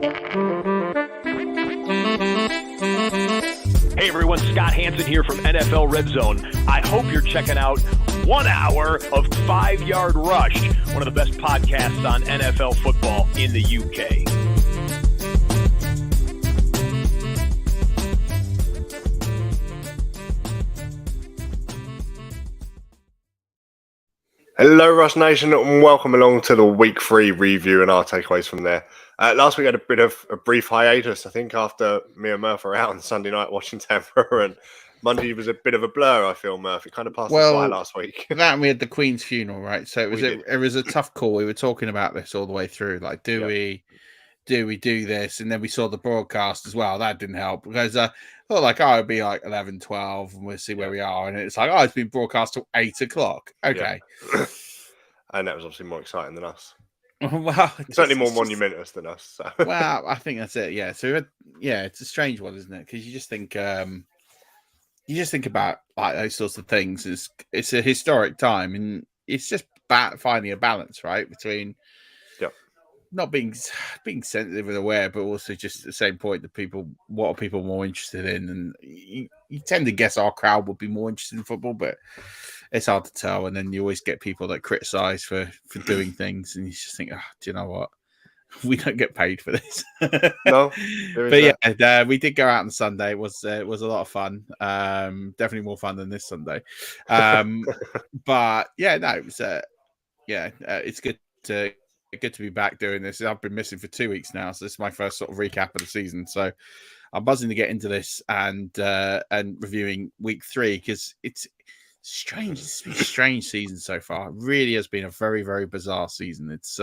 Hey everyone, Scott Hansen here from NFL Red Zone. I hope you're checking out 1 hour of 5 Yard Rush, one of the best podcasts on NFL football in the UK. Hello, Rush Nation, and welcome along to the Week 3 review and our takeaways from there. Last week I had a bit of a brief hiatus, I think, after me and Murf were out on Sunday night watching Tampa, and Monday was a bit of a blur, I feel, Murf. It kind of passed us by last week. That and we had the Queen's funeral, right? So it was a tough call. We were talking about this all the way through. Like, do we do this? And then we saw the broadcast as well. That didn't help because I thought it'd be like 11, 12 and we'll see where we are. And it's like, it's been broadcast till 8 o'clock. Okay. Yeah. And that was obviously more exciting than us. Well, certainly more monumentous than us. So. Well, I think that's it. Yeah. So it's a strange one, isn't it? Because you just think about like those sorts of things. It's a historic time, and it's just finding a balance, right, between not being sensitive and aware, but also just at the same point that what are people more interested in? And you tend to guess our crowd would be more interested in football, but it's hard to tell. And then you always get people that criticize for doing things, and you just think, do you know what? We don't get paid for this. No, but we did go out on Sunday. It was a lot of fun. Definitely more fun than this Sunday. But yeah, no, it was it's good to be back doing this. I've been missing for 2 weeks now, so this is my first sort of recap of the season. So I'm buzzing to get into this and reviewing week 3 because it's strange. It's been a strange season so far. It really has been a very, very bizarre season. It is.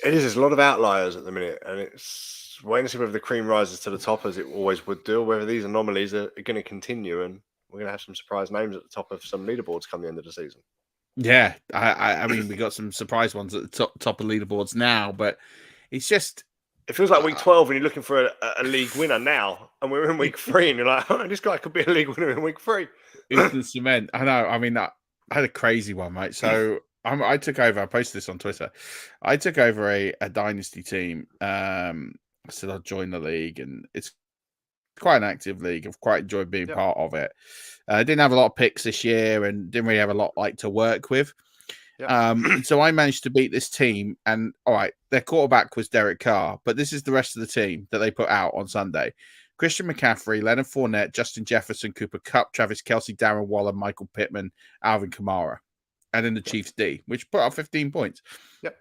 There's a lot of outliers at the minute, and it's waiting to see whether the cream rises to the top as it always would do, or whether these anomalies are going to continue, and we're going to have some surprise names at the top of some leaderboards come the end of the season. Yeah, I mean, we got some surprise ones at the top of leaderboards now, but it's just... It feels like week 12 when you're looking for a league winner now, and we're in week 3, and you're like, this guy could be a league winner in week 3. Instant cement. I know. I mean, I had a crazy one, mate. So I took over. I posted this on Twitter. I took over a dynasty team. I said I'd join the league, and it's quite an active league. I've quite enjoyed being part of it. I didn't have a lot of picks this year and didn't really have a lot to work with. So I managed to beat this team, and all right, their quarterback was Derek Carr, but this is the rest of the team that they put out on Sunday. Christian McCaffrey, Leonard Fournette, Justin Jefferson, Cooper Kupp, Travis Kelce, Darren Waller, Michael Pittman, Alvin Kamara, and then the Chiefs D, which put up 15 points. Yep.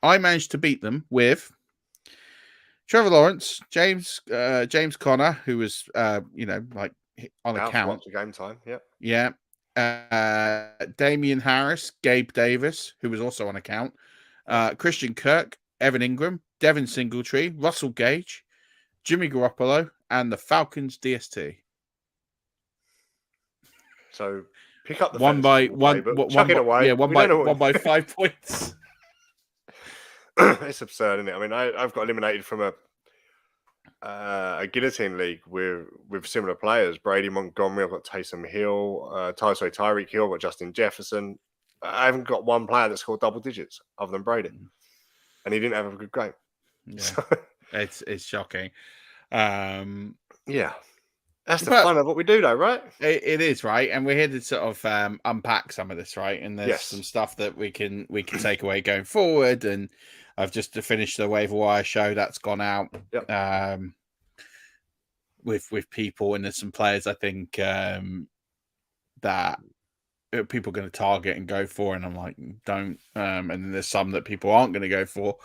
I managed to beat them with Trevor Lawrence, James Conner, who was on account. Game time. Yeah. Damian Harris, Gabe Davis, who was also on account. Christian Kirk, Evan Ingram, Devin Singletary, Russell Gage, Jimmy Garoppolo, and the Falcons DST. So pick up the one by 5 points. It's absurd, isn't it? I mean, I've got eliminated from a guillotine league with similar players. Brady Montgomery, I've got Taysom Hill, Tyreek Hill, I've got Justin Jefferson. I haven't got one player that scored double digits other than Brady, and he didn't have a good game. Yeah. So, it's shocking. Yeah, that's the fun of what we do, though, right? It is, right? And we're here to sort of unpack some of this, right? And there's some stuff that we can take away going forward. And I've just finished the waiver wire show that's gone out with people, and there's some players I think that people are going to target and go for, and I'm like, don't. And then there's some that people aren't going to go for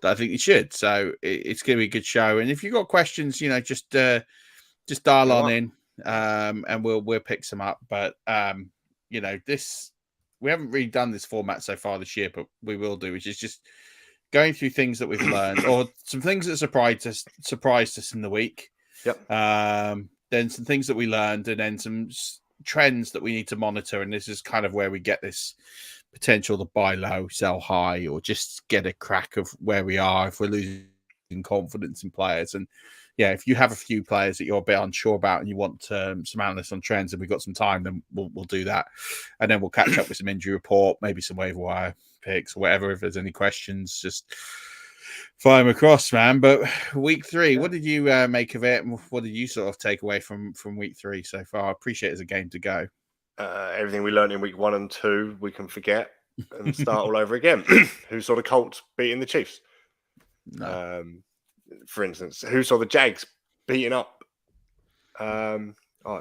that I think you should. So it's going to be a good show. And if you've got questions, just dial on in, and we'll pick some up. But this, we haven't really done this format so far this year, but we will do, which is just going through things that we've learned or some things that surprised us in the week. Yep. Then some things that we learned, and then some trends that we need to monitor. And this is kind of where we get this potential to buy low, sell high, or just get a crack of where we are if we're losing confidence in players. And yeah, if you have a few players that you're a bit unsure about and you want some analysts on trends, and we've got some time, then we'll do that. And then we'll catch up with some injury report, maybe some waiver wire picks or whatever. If there's any questions, just fire him across, man. But week 3, what did you make of it? And what did you sort of take away from week 3 so far? I appreciate it's a game to go. Everything we learned in week 1 and 2, we can forget and start all over again. Who saw the Colts beating the Chiefs? No. For instance, who saw the Jags beating up? It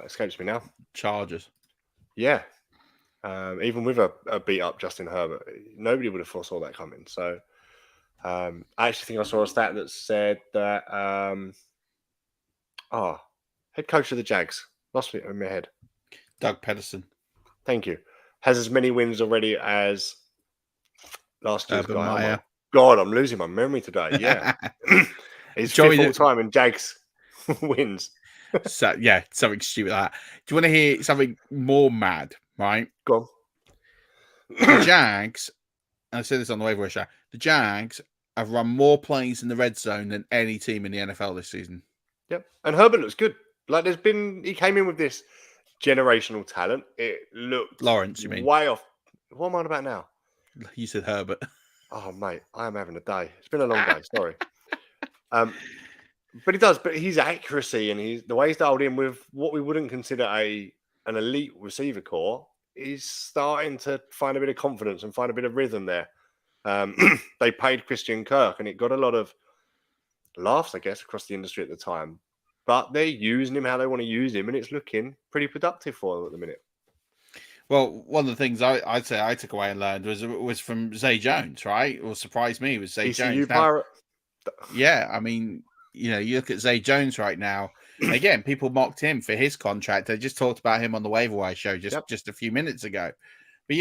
escapes me now. Chargers. Yeah. Even with a beat up Justin Herbert, nobody would have foresaw that coming. So I actually think I saw a stat that said that head coach of the Jags, lost it in my head. Doug Pedersen. Thank you. Has as many wins already as last year's Urban guy. Meyer. God, I'm losing my memory today. Yeah. He's fifth all time in Jags wins. So yeah, something stupid like that. Do you want to hear something more mad, right? Go on. The Jags, and I said this on the waiver show, the Jags have run more plays in the red zone than any team in the NFL this season. Yep. And Herbert looks good. Like he came in with this generational talent. It looked Lawrence, you mean? Way off. What am I on about now? You said Herbert. Oh mate, I am having a day. It's been a long day, sorry. But he does, but his accuracy and the way he's dialed in with what we wouldn't consider an elite receiver core is starting to find a bit of confidence and find a bit of rhythm there. They paid Christian Kirk and it got a lot of laughs, I guess, across the industry at the time. But they're using him how they want to use him, and it's looking pretty productive for them at the minute. Well, one of the things I'd say I took away and learned was from Zay Jones, right? What surprised me was Zay Jones. Pirate. Yeah, I mean, you look at Zay Jones right now. Again, people mocked him for his contract. I just talked about him on the waiver wire show just a few minutes ago. But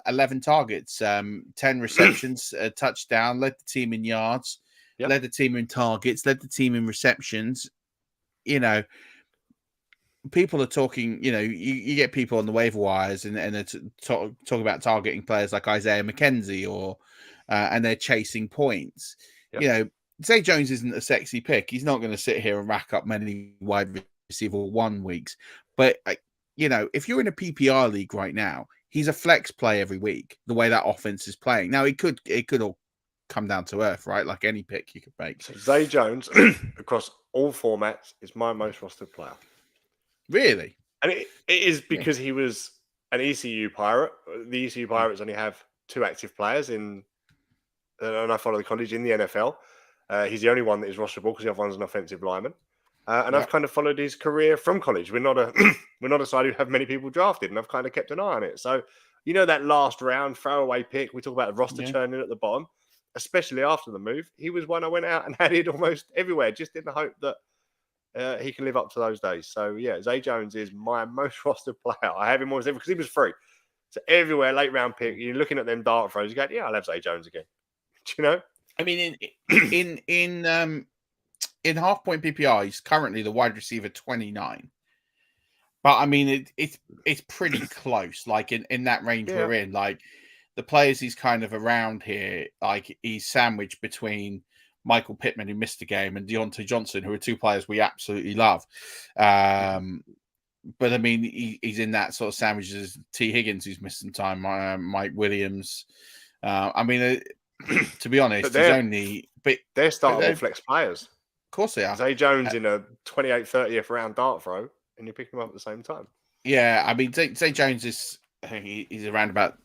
11 targets, 10 receptions, a touchdown, led the team in yards, led the team in targets, led the team in receptions. People are talking, you get people on the waiver wires and they're talking about targeting players like Isaiah McKenzie and they're chasing points. Yep. Zay Jones isn't a sexy pick. He's not going to sit here and rack up many wide receiver 1 weeks. But, if you're in a PPR league right now, he's a flex play every week, the way that offense is playing. Now, it could all come down to earth, right? Like any pick you could make. So Zay Jones, across all formats, is my most rostered player. Really? And it is because he was an ECU Pirate. The ECU Pirates only have 2 active players and I follow the college in the NFL. He's the only one that is rosterable because the other one's an offensive lineman. And I've kind of followed his career from college. We're not a side who have many people drafted, and I've kind of kept an eye on it. So, that last round throwaway pick, we talk about the roster churning at the bottom, especially after the move. He was one I went out and added almost everywhere, just in the hope that he can live up to those days. So, yeah, Zay Jones is my most rostered player. I have him almost ever because he was free. So everywhere, late round pick, you're looking at them dart throws, you go, yeah, I'll have Zay Jones again. Do you know? I mean, in half point PPR, he's currently the wide receiver 29. But I mean, it's pretty close. Like in that range we're in, like the players he's kind of around here, like he's sandwiched between Michael Pittman, who missed a game, and Deontay Johnson, who are 2 players we absolutely love. But I mean, he's in that sort of sandwich as T. Higgins, who's missed some time, Mike Williams. I mean, to be honest, they're starting flex players. Of course they are. Zay Jones in a 28th, 30th round dart throw, and you pick him up at the same time. Yeah, I mean, Zay Jones is, I think he's around about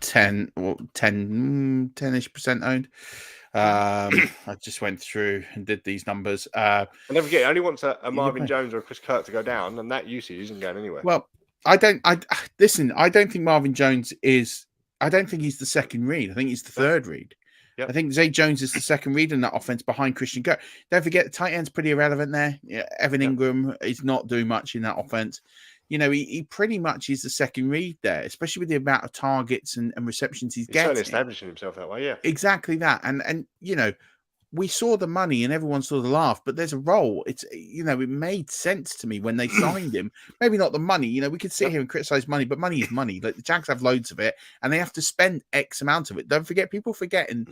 10-ish% owned. I just went through and did these numbers. And never forget, he only wants a Marvin Jones or a Chris Kirk to go down, and that usage isn't going anywhere. Well, I don't think Marvin Jones is. I don't think he's the second read. I think he's the third read. Yep. I think Zay Jones is the second read in that offense behind Christian Kirk. Don't forget, the tight end's pretty irrelevant there. Yeah, Evan Ingram is not doing much in that offense. He pretty much is the second read there, especially with the amount of targets and receptions he's getting. Certainly establishing himself that way, yeah. Exactly that. And we saw the money and everyone saw the laugh, but there's a role. It's, it made sense to me when they signed him. Maybe not the money. We could sit here and criticize money, but money is money. Like the Jags have loads of it and they have to spend X amount of it. Don't forget, people forgetting,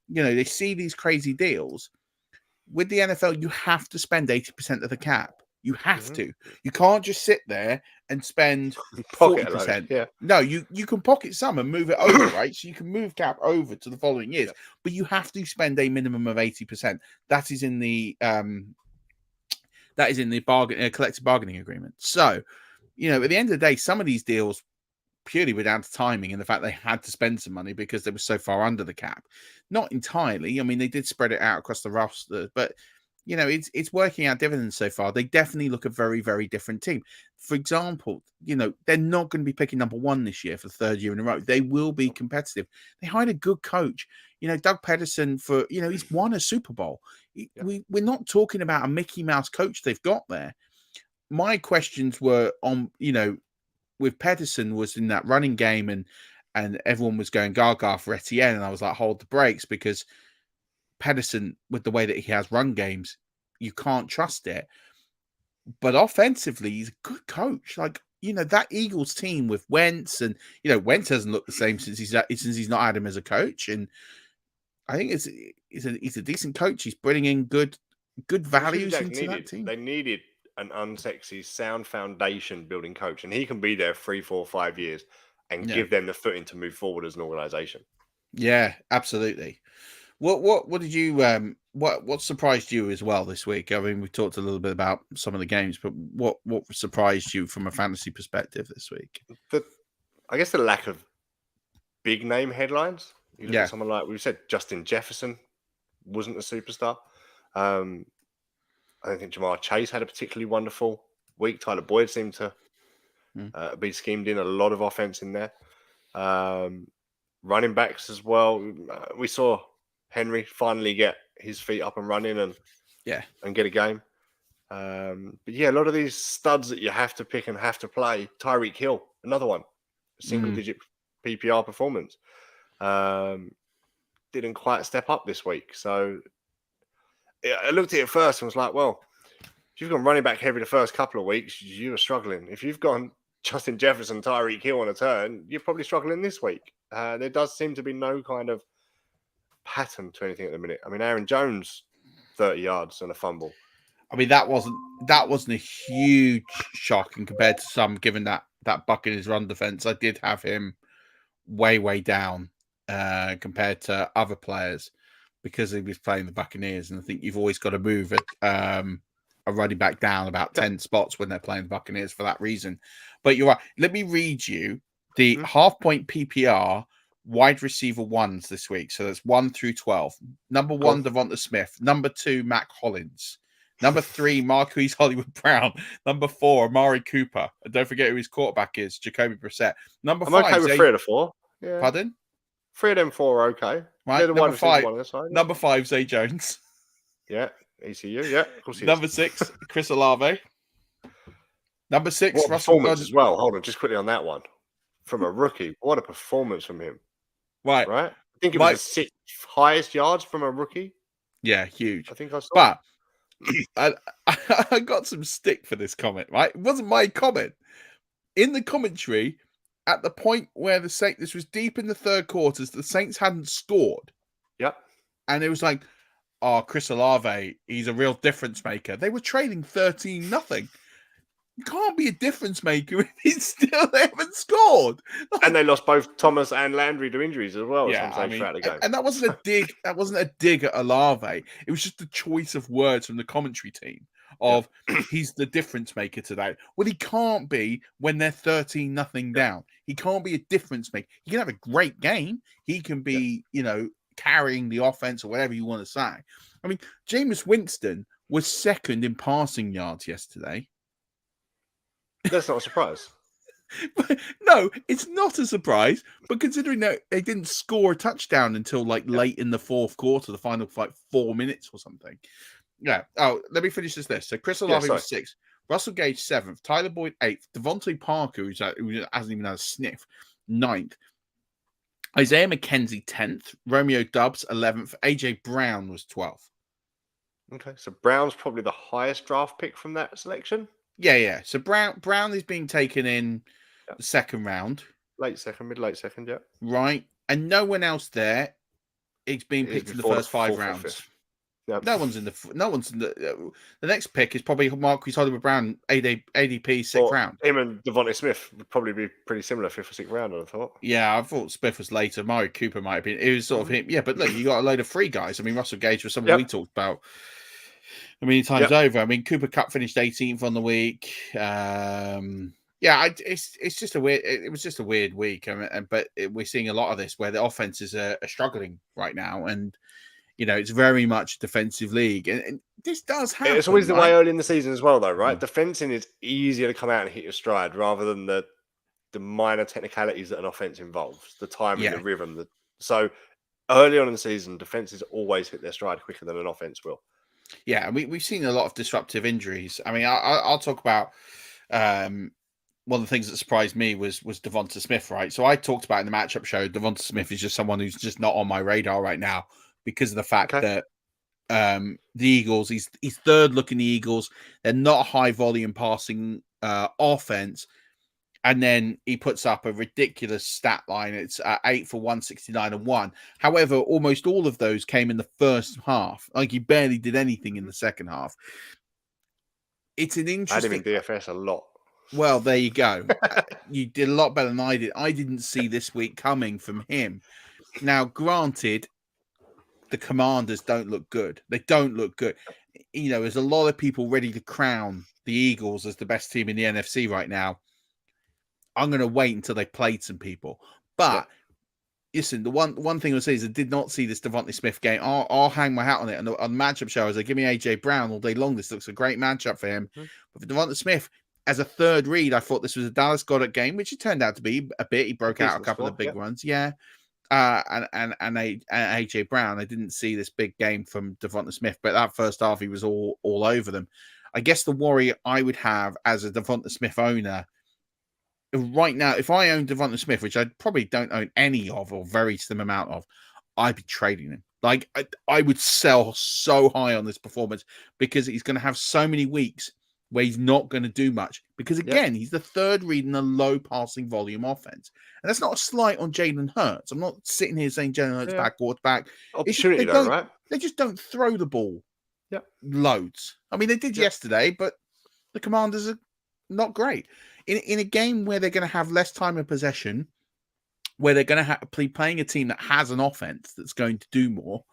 they see these crazy deals. With the NFL, you have to spend 80% of the cap. You have to. You can't just sit there and spend Pocket 40%. Yeah. No, you can pocket some and move it over, right? So you can move cap over to the following years, but you have to spend a minimum of 80%. That is in the collective bargaining agreement. So, at the end of the day, some of these deals purely were down to timing and the fact they had to spend some money because they were so far under the cap. Not entirely. I mean, they did spread it out across the roster, but it's working out dividends so far. They definitely look a very, very different team. For example, they're not going to be picking number one this year for the third year in a row. They will be competitive. They hired a good coach. Doug Pederson he's won a Super Bowl. We're not talking about a Mickey Mouse coach they've got there. My questions were on, with Pedersen was in that running game and everyone was going gaga for Etienne. And I was like, hold the brakes, because Pedersen, with the way that he has run games, you can't trust it. But offensively, he's a good coach. Like, that Eagles team with Wentz, and Wentz hasn't looked the same since he's not had him as a coach. And I think he's a decent coach. He's bringing in good values into that team. They needed an unsexy, sound foundation building coach, and he can be there 3, 4, 5 years and give them the footing to move forward as an organization. Yeah, absolutely. What did you what surprised you as well this week? I mean, we talked a little bit about some of the games, but what surprised you from a fantasy perspective this week? I guess the lack of big name headlines. You look at someone like, we said, Justin Jefferson wasn't a superstar. I don't think Jamar Chase had a particularly wonderful week. Tyler Boyd seemed to be schemed in, a lot of offense in there. Running backs as well. We saw Henry finally get his feet up and running and get a game. But a lot of these studs that you have to pick and have to play. Tyreek Hill, another one, single-digit PPR performance. Didn't quite step up this week. So I looked at it first and was like, well, if you've gone running back heavy the first couple of weeks, you were struggling. If you've gone Justin Jefferson, Tyreek Hill on a turn, you're probably struggling this week. There does seem to be no kind of pattern to anything at the minute. I mean, Aaron Jones, 30 yards and a fumble. I mean, that wasn't a huge shock, and compared to some, given that Buccaneers run defense, I did have him way down compared to other players because he was playing the Buccaneers, and I think you've always got to move a running back down about 10 spots when they're playing the Buccaneers for that reason. But you're right. Let me read you the half-point PPR wide receiver ones this week. So that's 1 through 12. Number 1, Devonta Smith. Number 2, Mac Hollins. Number 3, Marquise Hollywood Brown. Number 4, Amari Cooper. And don't forget who his quarterback is, Jacoby Brissett. Number 5. I'm okay with 3 of the 4. Yeah. Pardon? 3 of them 4 are okay. Right. Number 5, Zay Jones. Yeah. ECU. Yeah. Of course he is. Number 6, Chris Olave. Number 6, what Russell performance as well. Hold on, just quickly on that one. From a rookie, what a performance from him. Right. I think it was the 6th highest yards from a rookie. Yeah, huge. I think I saw. But I got some stick for this comment, right? It wasn't my comment. In the commentary, at the point where the Saints, this was deep in the third quarters, the Saints hadn't scored. Yep. And it was like, oh, Chris Olave, he's a real difference maker. They were trailing 13-0. You can't be a difference maker if he's still they haven't scored. And they lost both Thomas and Landry to injuries as well. Yeah, throughout the game. And that wasn't a dig. That wasn't a dig at Olave. It was just a choice of words from the commentary team of he's the difference maker today. Well, he can't be when they're 13-0 down. He can't be a difference maker. He can have a great game. He can be, carrying the offense or whatever you want to say. I mean, Jameis Winston was second in passing yards yesterday. That's not a surprise. No, it's not a surprise. But considering that they didn't score a touchdown until late in the fourth quarter, the final 4 minutes or something. Yeah. Oh, let me finish this list. So Chris Olave was 6th, Russell Gage 7th, Tyler Boyd 8th, Devontae Parker, who hasn't even had a sniff, 9th, Isaiah McKenzie 10th, Romeo Doubs 11th, AJ Brown was 12th. Okay, so Brown's probably the highest draft pick from that selection. Yeah. So Brown is being taken in the second round. Late second, mid-late second, yeah. Right. And no one else there is being picked in the first 5 rounds. Yep. No one's in the next pick is probably Marquis Hollywood Brown, ADP sixth round. Him and Devontae Smith would probably be pretty similar, 5th or 6th round, I thought. Yeah, I thought Smith was later. Murray Cooper might have been. It was sort of him. Yeah, but look, you got a load of free guys. I mean, Russell Gage was someone we talked about many times over. I mean, Cooper Cup finished 18th on the week. It's just a weird. It was just a weird week. But we're seeing a lot of this where the offenses are struggling right now, and it's very much a defensive league, and this does happen. It's always the way early in the season as well, though, right? Defensing is easier to come out and hit your stride rather than the minor technicalities that an offense involves, the timing, the rhythm. So early on in the season, defenses always hit their stride quicker than an offense will. Yeah, and we've seen a lot of disruptive injuries. I mean, I'll talk about one of the things that surprised me was Devonta Smith, right? So I talked about in the matchup show, Devonta Smith is just someone who's just not on my radar right now because of the fact that the Eagles, he's third looking the Eagles. They're not a high volume passing offense. And then he puts up a ridiculous stat line. It's 8 for 169 and 1. However, almost all of those came in the first half. Like he barely did anything in the second half. It's an interesting. I had him in DFS a lot. Well, there you go. You did a lot better than I did. I didn't see this week coming from him. Now, granted, the Commanders don't look good. They don't look good. There's a lot of people ready to crown the Eagles as the best team in the NFC right now. I'm going to wait until they played some people. But listen, the one thing I'll say is I did not see this Devontae Smith game. I'll hang my hat on it. And on the matchup show, I was like, give me AJ Brown all day long. This looks a great matchup for him. But for Devontae Smith, as a third read, I thought this was a Dallas Goedert game, which it turned out to be a bit. He broke out a couple of big runs. Yeah. And AJ Brown, I didn't see this big game from Devonta Smith, but that first half he was all over them. I guess the worry I would have as a Devonta Smith owner right now, if I own Devonta Smith, which I probably don't own any of or very slim amount of, I'd be trading him. Like I would sell so high on this performance because he's going to have so many weeks where he's not going to do much. Because again, he's the third read in a low passing volume offense. And that's not a slight on Jalen Hurts. I'm not sitting here saying Jalen Hurts back, quarterback. Opportunity though, right? They just don't throw the ball loads. I mean, they did yesterday, but the Commanders are not great. In a game where they're going to have less time of possession, where they're going to be playing a team that has an offense that's going to do more,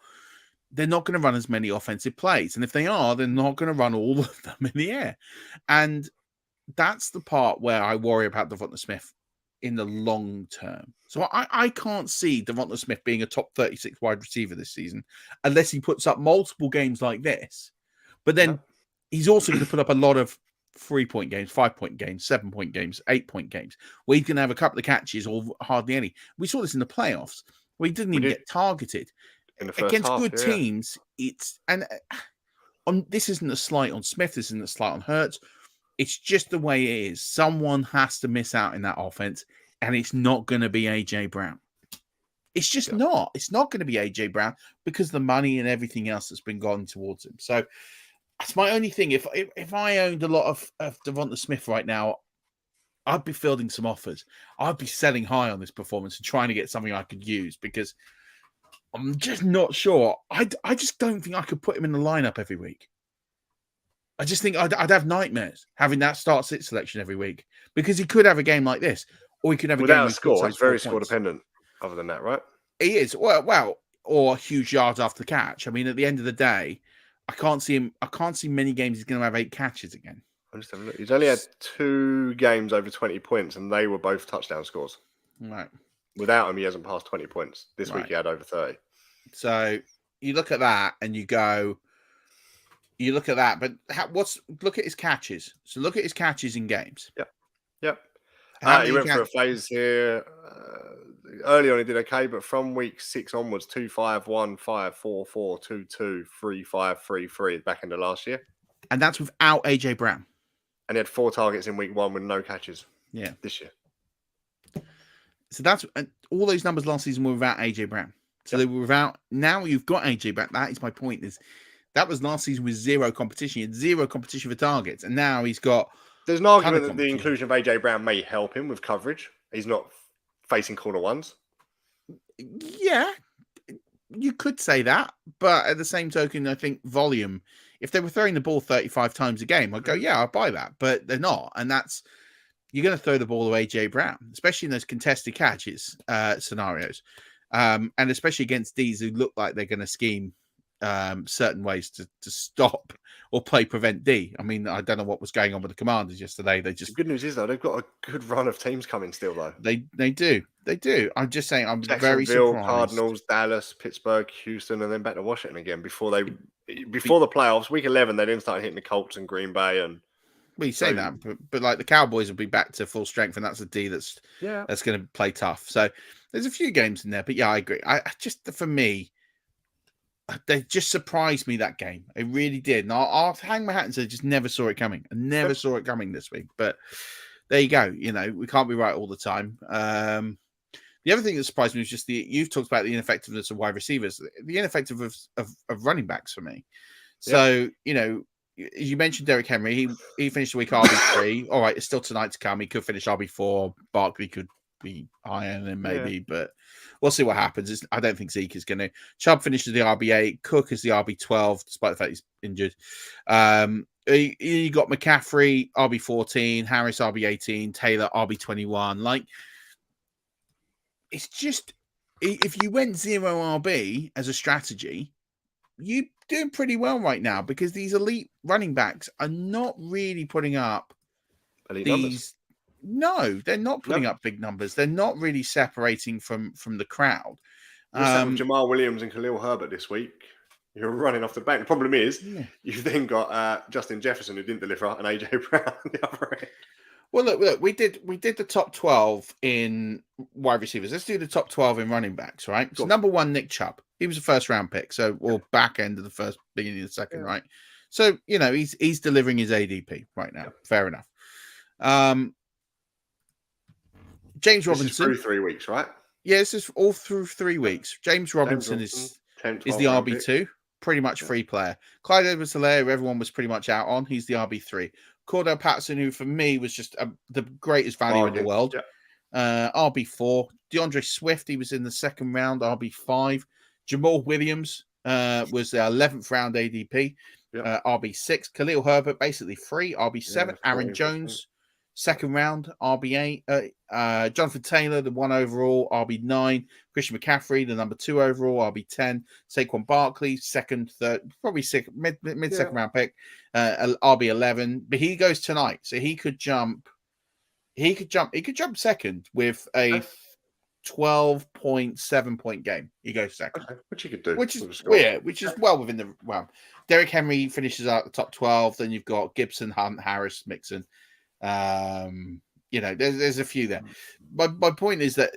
they're not going to run as many offensive plays. And if they are, they're not going to run all of them in the air. And that's the part where I worry about Devonta Smith in the long term. So I can't see Devonta Smith being a top 36 wide receiver this season unless he puts up multiple games like this. But then he's also going to put up a lot of 3-point games, 5-point games, 7-point games, 8-point games, where he's going to have a couple of catches or hardly any. We saw this in the playoffs where he didn't even get targeted. In the first against half, good teams, it's this isn't a slight on Smith, this isn't a slight on Hurts. It's just the way it is. Someone has to miss out in that offense, and it's not going to be AJ Brown. It's just not. It's not going to be AJ Brown because the money and everything else that's been gone towards him. So that's my only thing. If I owned a lot of Devonta Smith right now, I'd be fielding some offers. I'd be selling high on this performance and trying to get something I could use because I'm just not sure. I just don't think I could put him in the lineup every week. I just think I'd have nightmares having that start-sit selection every week because he could have a game like this, or he could have a game without a score. He's very score dependent. Other than that, right? He is. Well, or huge yards after the catch. I mean, at the end of the day, I can't see him. I can't see many games he's going to have 8 catches again. I'm just having a look. He's only had 2 games over 20 points, and they were both touchdown scores. Right. Without him, he hasn't passed 20 points. This week, he had over 30. So you look at that and you go, you look at that, but look at his catches. So look at his catches in games. Yep. He went through a phase here. Early on, he did okay, but from week 6 onwards, 2-5, 1-5, 4-4, 2-2, 3-5, 3-3, back into last year. And that's without AJ Brown. And he had 4 targets in week 1 with no catches. Yeah, this year. So that's all those numbers last season were without AJ Brown. So they were without. Now you've got AJ Brown. That is my point. That was last season with 0 competition. He had 0 competition for targets, and now he's got. There's an argument that the inclusion of AJ Brown may help him with coverage. He's not facing corner ones. Yeah, You could say that, but at the same token, I think volume. If they were throwing the ball 35 times a game, I'd go, yeah, I'll buy that. But they're not, and that's you're going to throw the ball away, AJ Brown, especially in those contested catches scenarios, and especially against D's who look like they're going to scheme certain ways to stop or play prevent D. I mean, I don't know what was going on with the Commanders yesterday. They just The good news is though they've got a good run of teams coming still though. They do. I'm just saying I'm very Jacksonville, surprised. Cardinals, Dallas, Pittsburgh, Houston, and then back to Washington again before the playoffs. Week 11, they then started hitting the Colts and Green Bay and. Well, you say that, but like the Cowboys will be back to full strength, and that's a D that's going to play tough. So there's a few games in there, but yeah, I agree. I just for me, they just surprised me that game. It really did. And I'll hang my hat and say, just never saw it coming. I never saw it coming this week. But there you go. You know, we can't be right all the time. The other thing that surprised me was just you've talked about the ineffectiveness of wide receivers, the ineffectiveness of running backs for me. So, you know, you mentioned Derrick Henry. He finished the week RB3. All right, it's still tonight to come. He could finish RB4. Barkley could be higher than maybe, but we'll see what happens. I don't think Zeke is going to. Chubb finishes the RB8. Cook is the RB12, despite the fact he's injured. You got McCaffrey, RB14, Harris, RB18, Taylor, RB21. Like, it's just, if you went 0 RB as a strategy, you're doing pretty well right now because these elite running backs are not really putting up elite numbers. No, they're not putting up big numbers. They're not really separating from the crowd. With Jamal Williams and Khalil Herbert this week, you're running off the bank. The problem is, you've then got Justin Jefferson who didn't deliver, and AJ Brown on the other end. Well, look, we did the top 12 in wide receivers. Let's do the top 12 in running backs, right? So number 1, Nick Chubb. He was a first round pick, or back end of the first, beginning of the second, right? So you know he's delivering his ADP right now. Fair enough. James Robinson through 3 weeks, right? Yeah, this is all through 3 weeks. James Robinson is the RB2, pretty much free player. Clyde Edwards-Helaire, everyone was pretty much out on. He's the RB3. Cordell Patterson, who for me was just the greatest value in the world, RB4. DeAndre Swift, he was in the second round, RB5. Jamal Williams was the 11th round ADP, RB6. Khalil Herbert, basically free, RB7. Aaron Jones, second round, RB8. Jonathan Taylor, the 1 overall, RB9. Christian McCaffrey, the number 2 overall, RB10. Saquon Barkley, second, third, probably mid-second round pick, RB11. But he goes tonight, so he could jump second with a 12.7 point game. He goes second. Okay, which you could do. Which is well within the realm. Derrick Henry finishes out the top 12. Then you've got Gibson, Hunt, Harris, Mixon. You know, there's a few there. My point is that,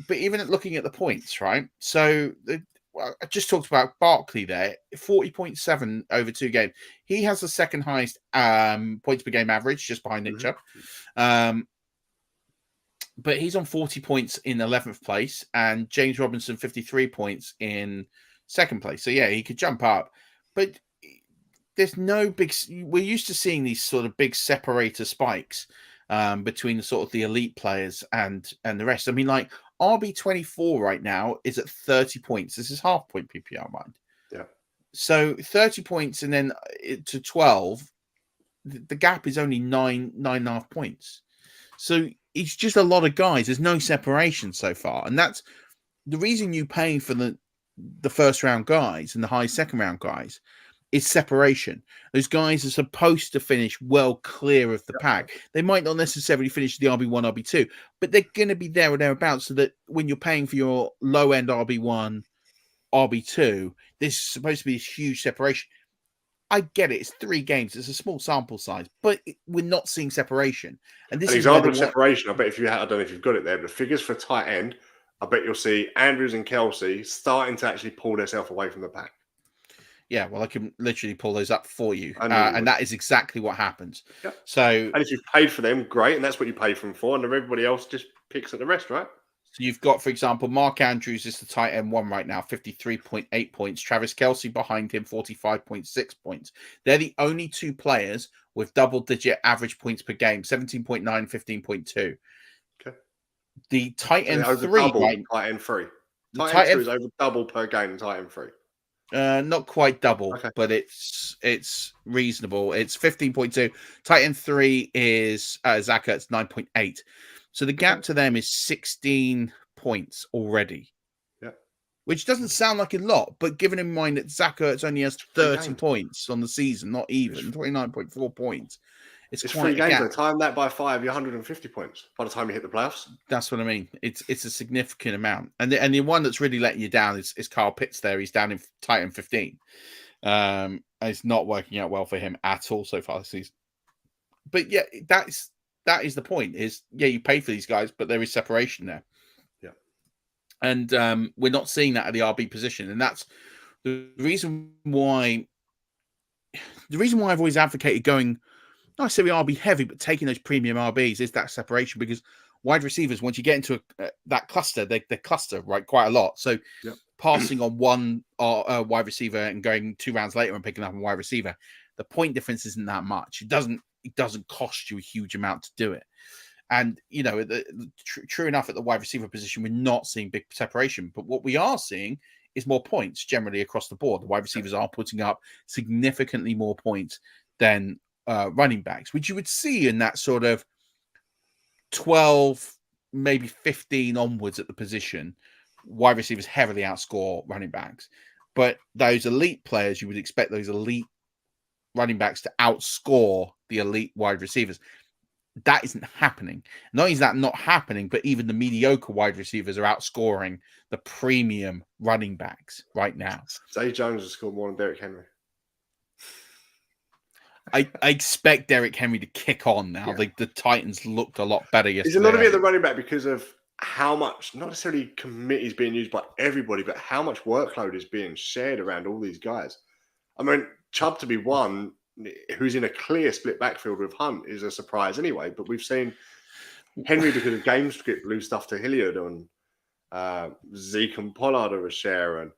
but even looking at the points, right? So I just talked about Barkley there, 40.7 over 2 games. He has the second highest points per game average, just behind Nick Chubb. But he's on 40 points in 11th place, and James Robinson 53 points in second place. So yeah, he could jump up, but there's no big. We're used to seeing these sort of big separator spikes between the sort of the elite players and the rest. I mean, like RB24 right now is at 30 points. This is half point PPR, mind. Yeah. So 30 points and then to 12, the gap is only 9.5 points. So it's just a lot of guys. There's no separation so far, and that's the reason you pay for the first round guys and the high second round guys. Is separation. Those guys are supposed to finish well clear of the pack. They might not necessarily finish the RB1, RB2, but they're going to be there or thereabouts so that when you're paying for your low-end RB1, RB2, there's supposed to be this huge separation. I get it. It's 3 games. It's a small sample size, but we're not seeing separation. And this is an example of separation. I bet if you had, I don't know if you've got it there, but the figures for tight end, I bet you'll see Andrews and Kelsey starting to actually pull themselves away from the pack. Yeah, well, I can literally pull those up for you. And that is exactly what happens. Yep. So, and if you've paid for them, great. And that's what you paid for them for. And everybody else just picks at the rest, right? So you've got, for example, Mark Andrews is the tight end 1 right now, 53.8 points. Travis Kelce behind him, 45.6 points. They're the only 2 players with double-digit average points per game, 17.9, 15.2. Okay. The tight end 3... tight end 3. Tight end 2 is over double per game in tight end 3. Not quite double, Okay. but it's reasonable. It's 15.2. Tight end 3 is Zach Ertz 9.8. So the gap to them is 16 points already. Yeah. Which doesn't sound like a lot, but given in mind that Zach Ertz only has 30 points on the season, not even 29.4 points. It's quite 3 games. Though. Time that by 5, you're 150 points by the time you hit the playoffs. That's what I mean. It's a significant amount, and the one that's really letting you down is Kyle Pitts. There, he's down in tight end 15. It's not working out well for him at all so far this season. But yeah, that is the point. Is you pay for these guys, but there is separation there. Yeah, and we're not seeing that at the RB position, and that's the reason why. The reason why I've always advocated going. Not necessarily RB heavy, but taking those premium RBs is that separation, because wide receivers, once you get into that cluster, they cluster right quite a lot. So passing on one wide receiver and going 2 rounds later and picking up a wide receiver, the point difference isn't that much. It doesn't cost you a huge amount to do it. And true enough, at the wide receiver position, we're not seeing big separation, but what we are seeing is more points generally across the board. The wide receivers are putting up significantly more points than running backs, which you would see in that sort of 12, maybe 15 onwards at the position. Wide receivers heavily outscore running backs, but those elite players, you would expect those elite running backs to outscore the elite wide receivers. That isn't happening. Not only is that not happening, but even the mediocre wide receivers are outscoring the premium running backs right now. Zay Jones has scored more than Derrick Henry. I expect Derrick Henry to kick on now. Yeah. The Titans looked a lot better yesterday. Is a lot of it the running back because of how much, not necessarily commit is being used by everybody, but how much workload is being shared around all these guys? I mean, Chubb to be one, who's in a clear split backfield with Hunt, is a surprise anyway. But we've seen Henry, because of game script, lose stuff to Hilliard, and Zeke and Pollard are a share, and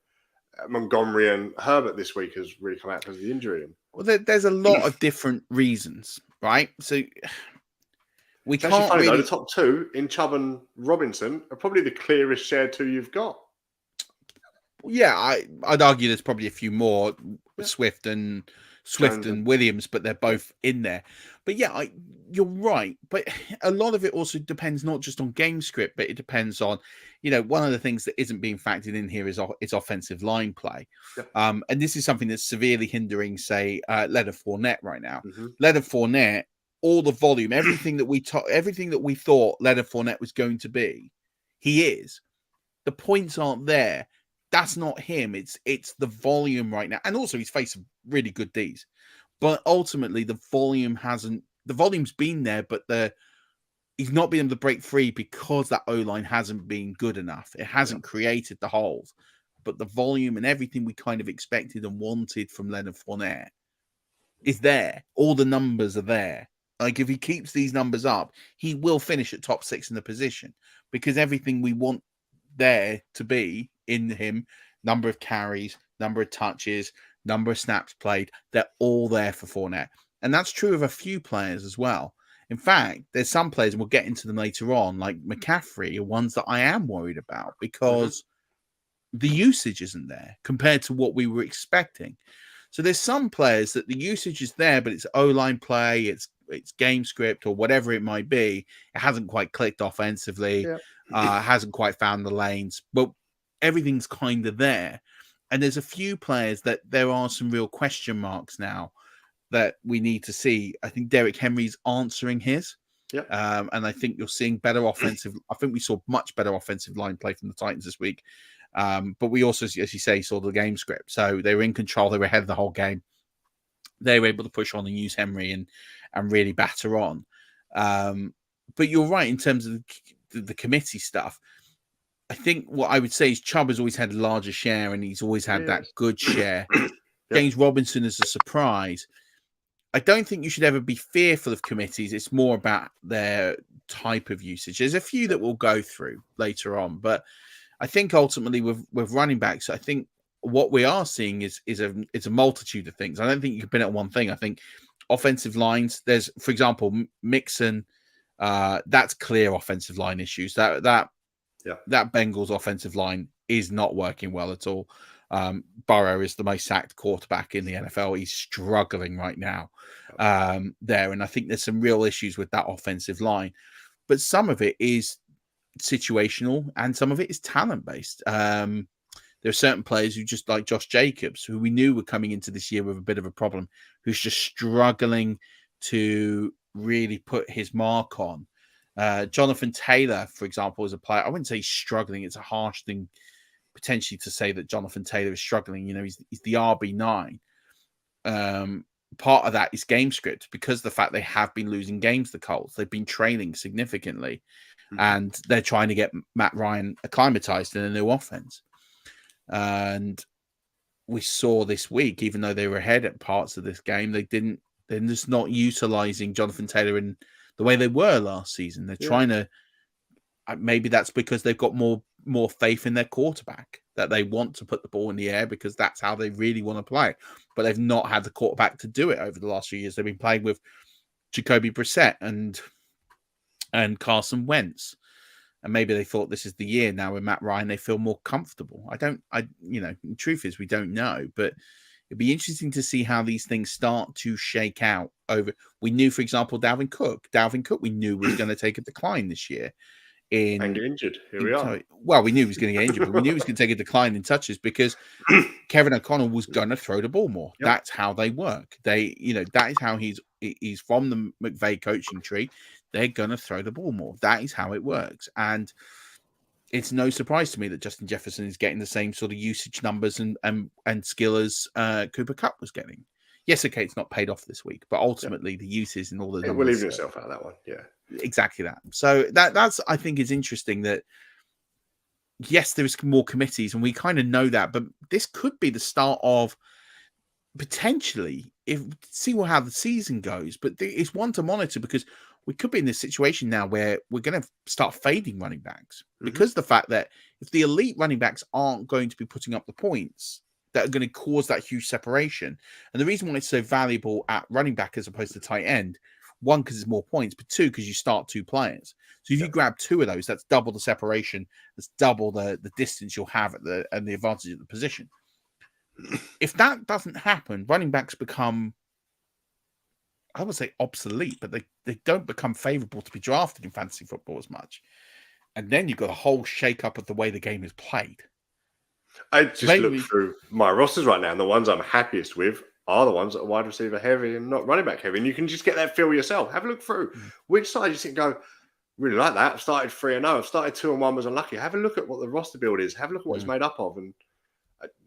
Montgomery and Herbert this week has really come out because of the injury. Well, there's a lot of different reasons, right? So we it's can't funny, really... though, the top 2 in Chubb and Robinson are probably the clearest share 2 you've got. Yeah, I'd argue there's probably a few more, Swift and Williams, but they're both in there. But yeah, you're right. But a lot of it also depends not just on game script, but it depends on, one of the things that isn't being factored in here is offensive line play. Yep. And this is something that's severely hindering, say, Leonard Fournette right now. Mm-hmm. Leonard Fournette, all the volume, everything that we thought Leonard Fournette was going to be, he is. The points aren't there. That's not him. It's the volume right now. And also he's faced some really good Ds. But ultimately the volume's been there, but he's not been able to break free because that O-line hasn't been good enough. It hasn't created the holes. But the volume and everything we kind of expected and wanted from Leonard Fournette is there. All the numbers are there. Like, if he keeps these numbers up, he will finish at top 6 in the position, because everything we want there to be in him, number of carries, number of touches, number of snaps played, they're all there for Fournette. And that's true of a few players as well. In fact, there's some players, and we'll get into them later on, like McCaffrey, are ones that I am worried about because the usage isn't there compared to what we were expecting. So there's some players that the usage is there, but it's O-line play, it's game script or whatever it might be. It hasn't quite clicked offensively, hasn't quite found the lanes, but everything's kind of there. And there's a few players that there are some real question marks now that we need to see. I think Derrick Henry's answering his. And I think you're seeing better offensive. I think we saw much better offensive line play from the Titans this week. But we also, as you say, saw the game script. So they were in control. They were ahead of the whole game. They were able to push on and use Henry and really batter on. But you're right in terms of the committee stuff. I think what I would say is Chubb has always had a larger share, and he's always had that good share. James Robinson is a surprise. I don't think you should ever be fearful of committees. It's more about their type of usage. There's a few that we'll go through later on, but I think ultimately with running backs, I think what we are seeing is a multitude of things. I don't think you can pin it on one thing. I think offensive lines, there's, for example, Mixon, that's clear offensive line issues. That Bengals offensive line is not working well at all. Burrow is the most sacked quarterback in the NFL. He's struggling right now there. And I think there's some real issues with that offensive line. But some of it is situational and some of it is talent based. There are certain players who just like Josh Jacobs, who we knew were coming into this year with a bit of a problem, who's just struggling to really put his mark on. Jonathan Taylor, for example, is a player. I wouldn't say he's struggling. It's a harsh thing potentially to say that Jonathan Taylor is struggling. You know, he's the RB9. Part of that is game script because the fact they have been losing games, the Colts, they've been trailing significantly, and they're trying to get Matt Ryan acclimatized in a new offense. And we saw this week, even though they were ahead at parts of this game, they're just not utilizing Jonathan Taylor in the way they were last season. They're trying to, maybe that's because they've got more faith in their quarterback, that they want to put the ball in the air because that's how they really want to play. But they've not had the quarterback to do it over the last few years. They've been playing with Jacoby Brissett and Carson Wentz. And maybe they thought this is the year now with Matt Ryan, they feel more comfortable. The truth is we don't know, but it'd be interesting to see how these things start to shake out over. We knew, for example, Dalvin Cook, we knew was going to take a decline this year. And get injured. Here we are. Well, we knew he was going to get injured, but we knew he was going to take a decline in touches because Kevin O'Connell was going to throw the ball more. Yep. That's how they work. That is how he's from the McVay coaching tree. They're going to throw the ball more. That is how it works. And it's no surprise to me that Justin Jefferson is getting the same sort of usage numbers and skill as Cooper Kupp was getting. Yes, okay, it's not paid off this week, but ultimately the uses and all the numbers. We're leaving yourself out of that one. Yeah. Exactly that. So that's I think is interesting that yes, there's more committees and we kind of know that, but this could be the start of potentially see how the season goes. But it's one to monitor because we could be in this situation now where we're going to start fading running backs because the fact that if the elite running backs aren't going to be putting up the points that are going to cause that huge separation. And the reason why it's so valuable at running back as opposed to tight end, one, because it's more points, but two, because you start two players. So if you grab two of those, that's double the separation. That's double the distance you'll have and the advantage of the position. If that doesn't happen, running backs become, I would say obsolete, but they don't become favorable to be drafted in fantasy football as much. And then you've got a whole shake-up of the way the game is played. I just look through my rosters right now, and the ones I'm happiest with are the ones that are wide receiver heavy and not running back heavy. And you can just get that feel yourself. Have a look through which side you think go, really like that. I've started 3-0. I've started 2-1, was unlucky. Have a look at what the roster build is. Have a look at what it's made up of. And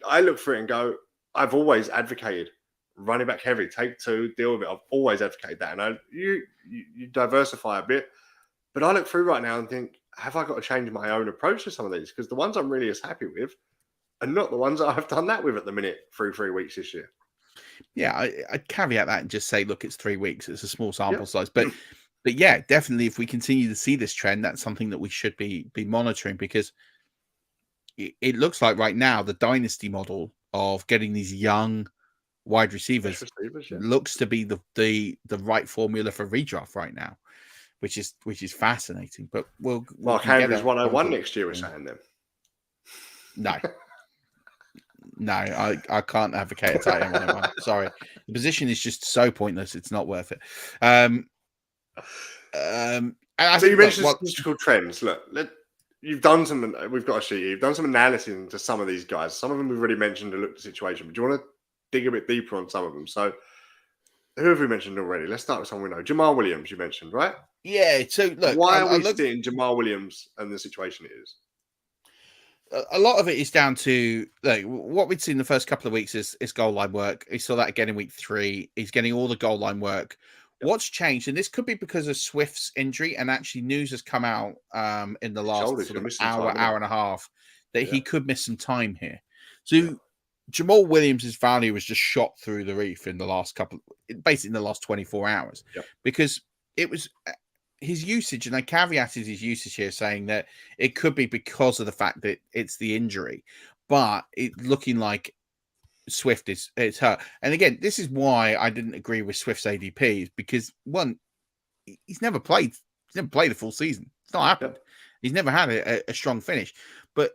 I look through it and go, I've always advocated running back heavy, take two, deal with it. I've always advocated that. And you diversify a bit. But I look through right now and think, have I got to change my own approach to some of these? Because the ones I'm really as happy with are not the ones that I've done that with at the minute through 3 weeks this year. Yeah, I'd caveat that and just say, look, it's 3 weeks. It's a small sample size. But yeah, definitely if we continue to see this trend, that's something that we should be monitoring because it looks like right now the dynasty model of getting these young wide receivers looks to be the right formula for redraft right now, which is fascinating. But Mark Andrews 101 next year, we're saying them. No, I can't advocate a tight end 101. Sorry. The position is just so pointless. It's not worth it. So you mentioned statistical trends. Look, you've done some, we've got a sheet here. You've done some analysis into some of these guys. Some of them we've already mentioned to look at the situation, but do you want to dig a bit deeper on some of them? So who have we mentioned already? Let's start with someone we know. Jamal Williams, you mentioned, right? Yeah. So look, why are we seeing Jamal Williams and the situation it is? A lot of it is down to what we'd seen the first couple of weeks is goal line work. He saw that again in week 3. He's getting all the goal line work. Yep. What's changed, and this could be because of Swift's injury, and actually news has come out in the last hour and a half that he could miss some time here. So Jamal Williams' value was just shot through the roof in the last basically in the last 24 hours because it was his usage, and I caveated his usage here saying that it could be because of the fact that it's the injury, but it's looking like Swift it's hurt. And again, this is why I didn't agree with Swift's ADP, because one, he's never played a full season. It's not happened. He's never had a strong finish. But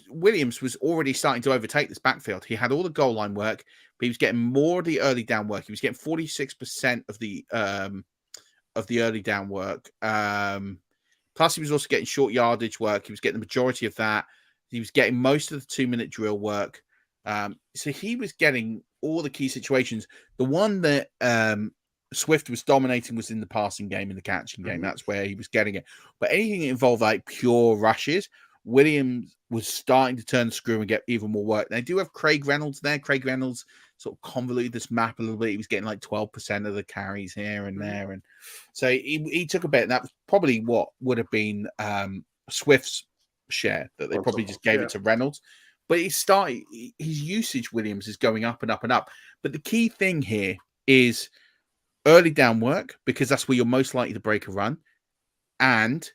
Williams was already starting to overtake this backfield. He had all the goal line work, but he was getting more of the early down work. He was getting 46% of the early down work. Plus, he was also getting short yardage work. He was getting the majority of that. He was getting most of the 2-minute drill work. So he was getting all the key situations. The one that Swift was dominating was in the passing game, in the catching game. That's where he was getting it. But anything that involved like pure rushes, Williams was starting to turn the screw and get even more work. They do have Craig Reynolds there. Craig Reynolds sort of convoluted this map a little bit. He was getting like 12% of the carries here and there. And so he took a bit. And that was probably what would have been Swift's share, that they probably just gave it to Reynolds. But his usage, Williams, is going up and up and up. But the key thing here is early down work, because that's where you're most likely to break a run, and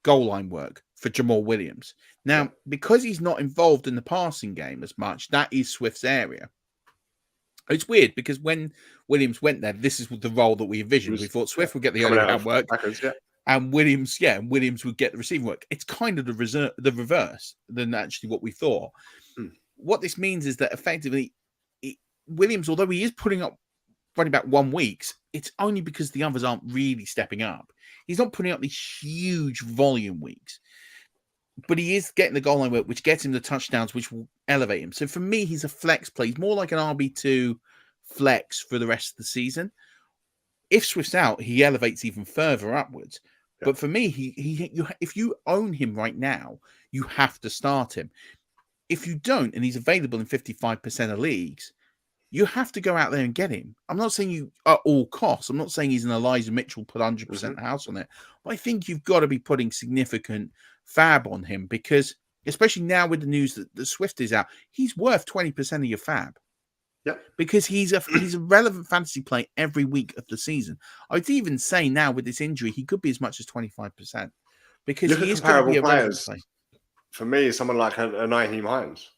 goal line work for Jamal Williams. Now, because he's not involved in the passing game as much, that is Swift's area. It's weird because when Williams went there, this is the role that we envisioned. We thought Swift would get the early down work, and Williams would get the receiving work. It's kind of the reverse than actually what we thought. What this means is that effectively, Williams, although he is putting up running back 1 weeks, it's only because the others aren't really stepping up. He's not putting up these huge volume weeks, but he is getting the goal line work, which gets him the touchdowns, which will elevate him. So for me, he's a flex play. He's more like an RB2 flex for the rest of the season. If Swift's out, he elevates even further upwards. But for me, if you own him right now, you have to start him. If you don't, and he's available in 55% of leagues, you have to go out there and get him. I'm not saying you at all costs. I'm not saying he's an Elijah Mitchell, put 100% house on it. But I think you've got to be putting significant fab on him, because especially now with the news that the Swift is out, he's worth 20% of your fab. Because he's a relevant fantasy play every week of the season. I'd even say now with this injury, he could be as much as 25%, because he is going to be a relevant play. For me, someone like a Nyheim Hines.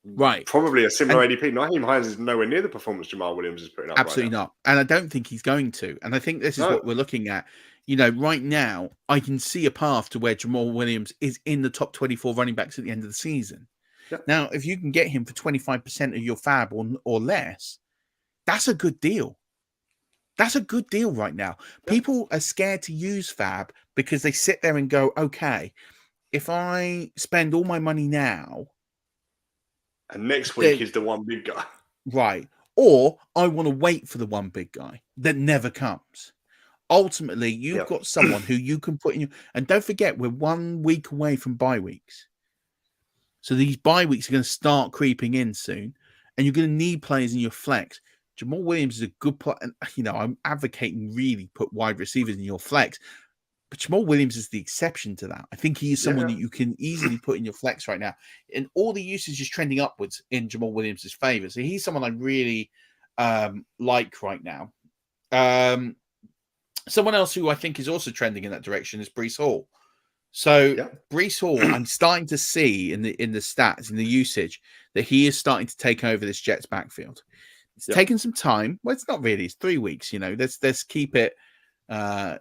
Right. Probably a similar ADP. Nyheim Hines is nowhere near the performance Jamal Williams is putting up. Absolutely not. And I don't think he's going to. And I think this is what we're looking at. You know, right now, I can see a path to where Jamal Williams is in the top 24 running backs at the end of the season. Now, if you can get him for 25% of your fab or less, that's a good deal. That's a good deal right now. People are scared to use fab because they sit there and go, okay, if I spend all my money now, and next week is the one big guy. Right. Or I want to wait for the one big guy that never comes. Ultimately, you've got someone who you can put in your... And don't forget, we're 1 week away from bye weeks. So these bye weeks are going to start creeping in soon. And you're going to need players in your flex. Jamal Williams is a good player. And, you know, I'm advocating really put wide receivers in your flex. But Jamal Williams is the exception to that. I think he is someone that you can easily put in your flex right now. And all the usage is trending upwards in Jamal Williams' favor. So he's someone I really like right now. Someone else who I think is also trending in that direction is Breece Hall. So Breece Hall, I'm starting to see in the stats, in the usage, that he is starting to take over this Jets backfield. It's taken some time. Well, it's not really. It's 3 weeks. You know, let's keep it where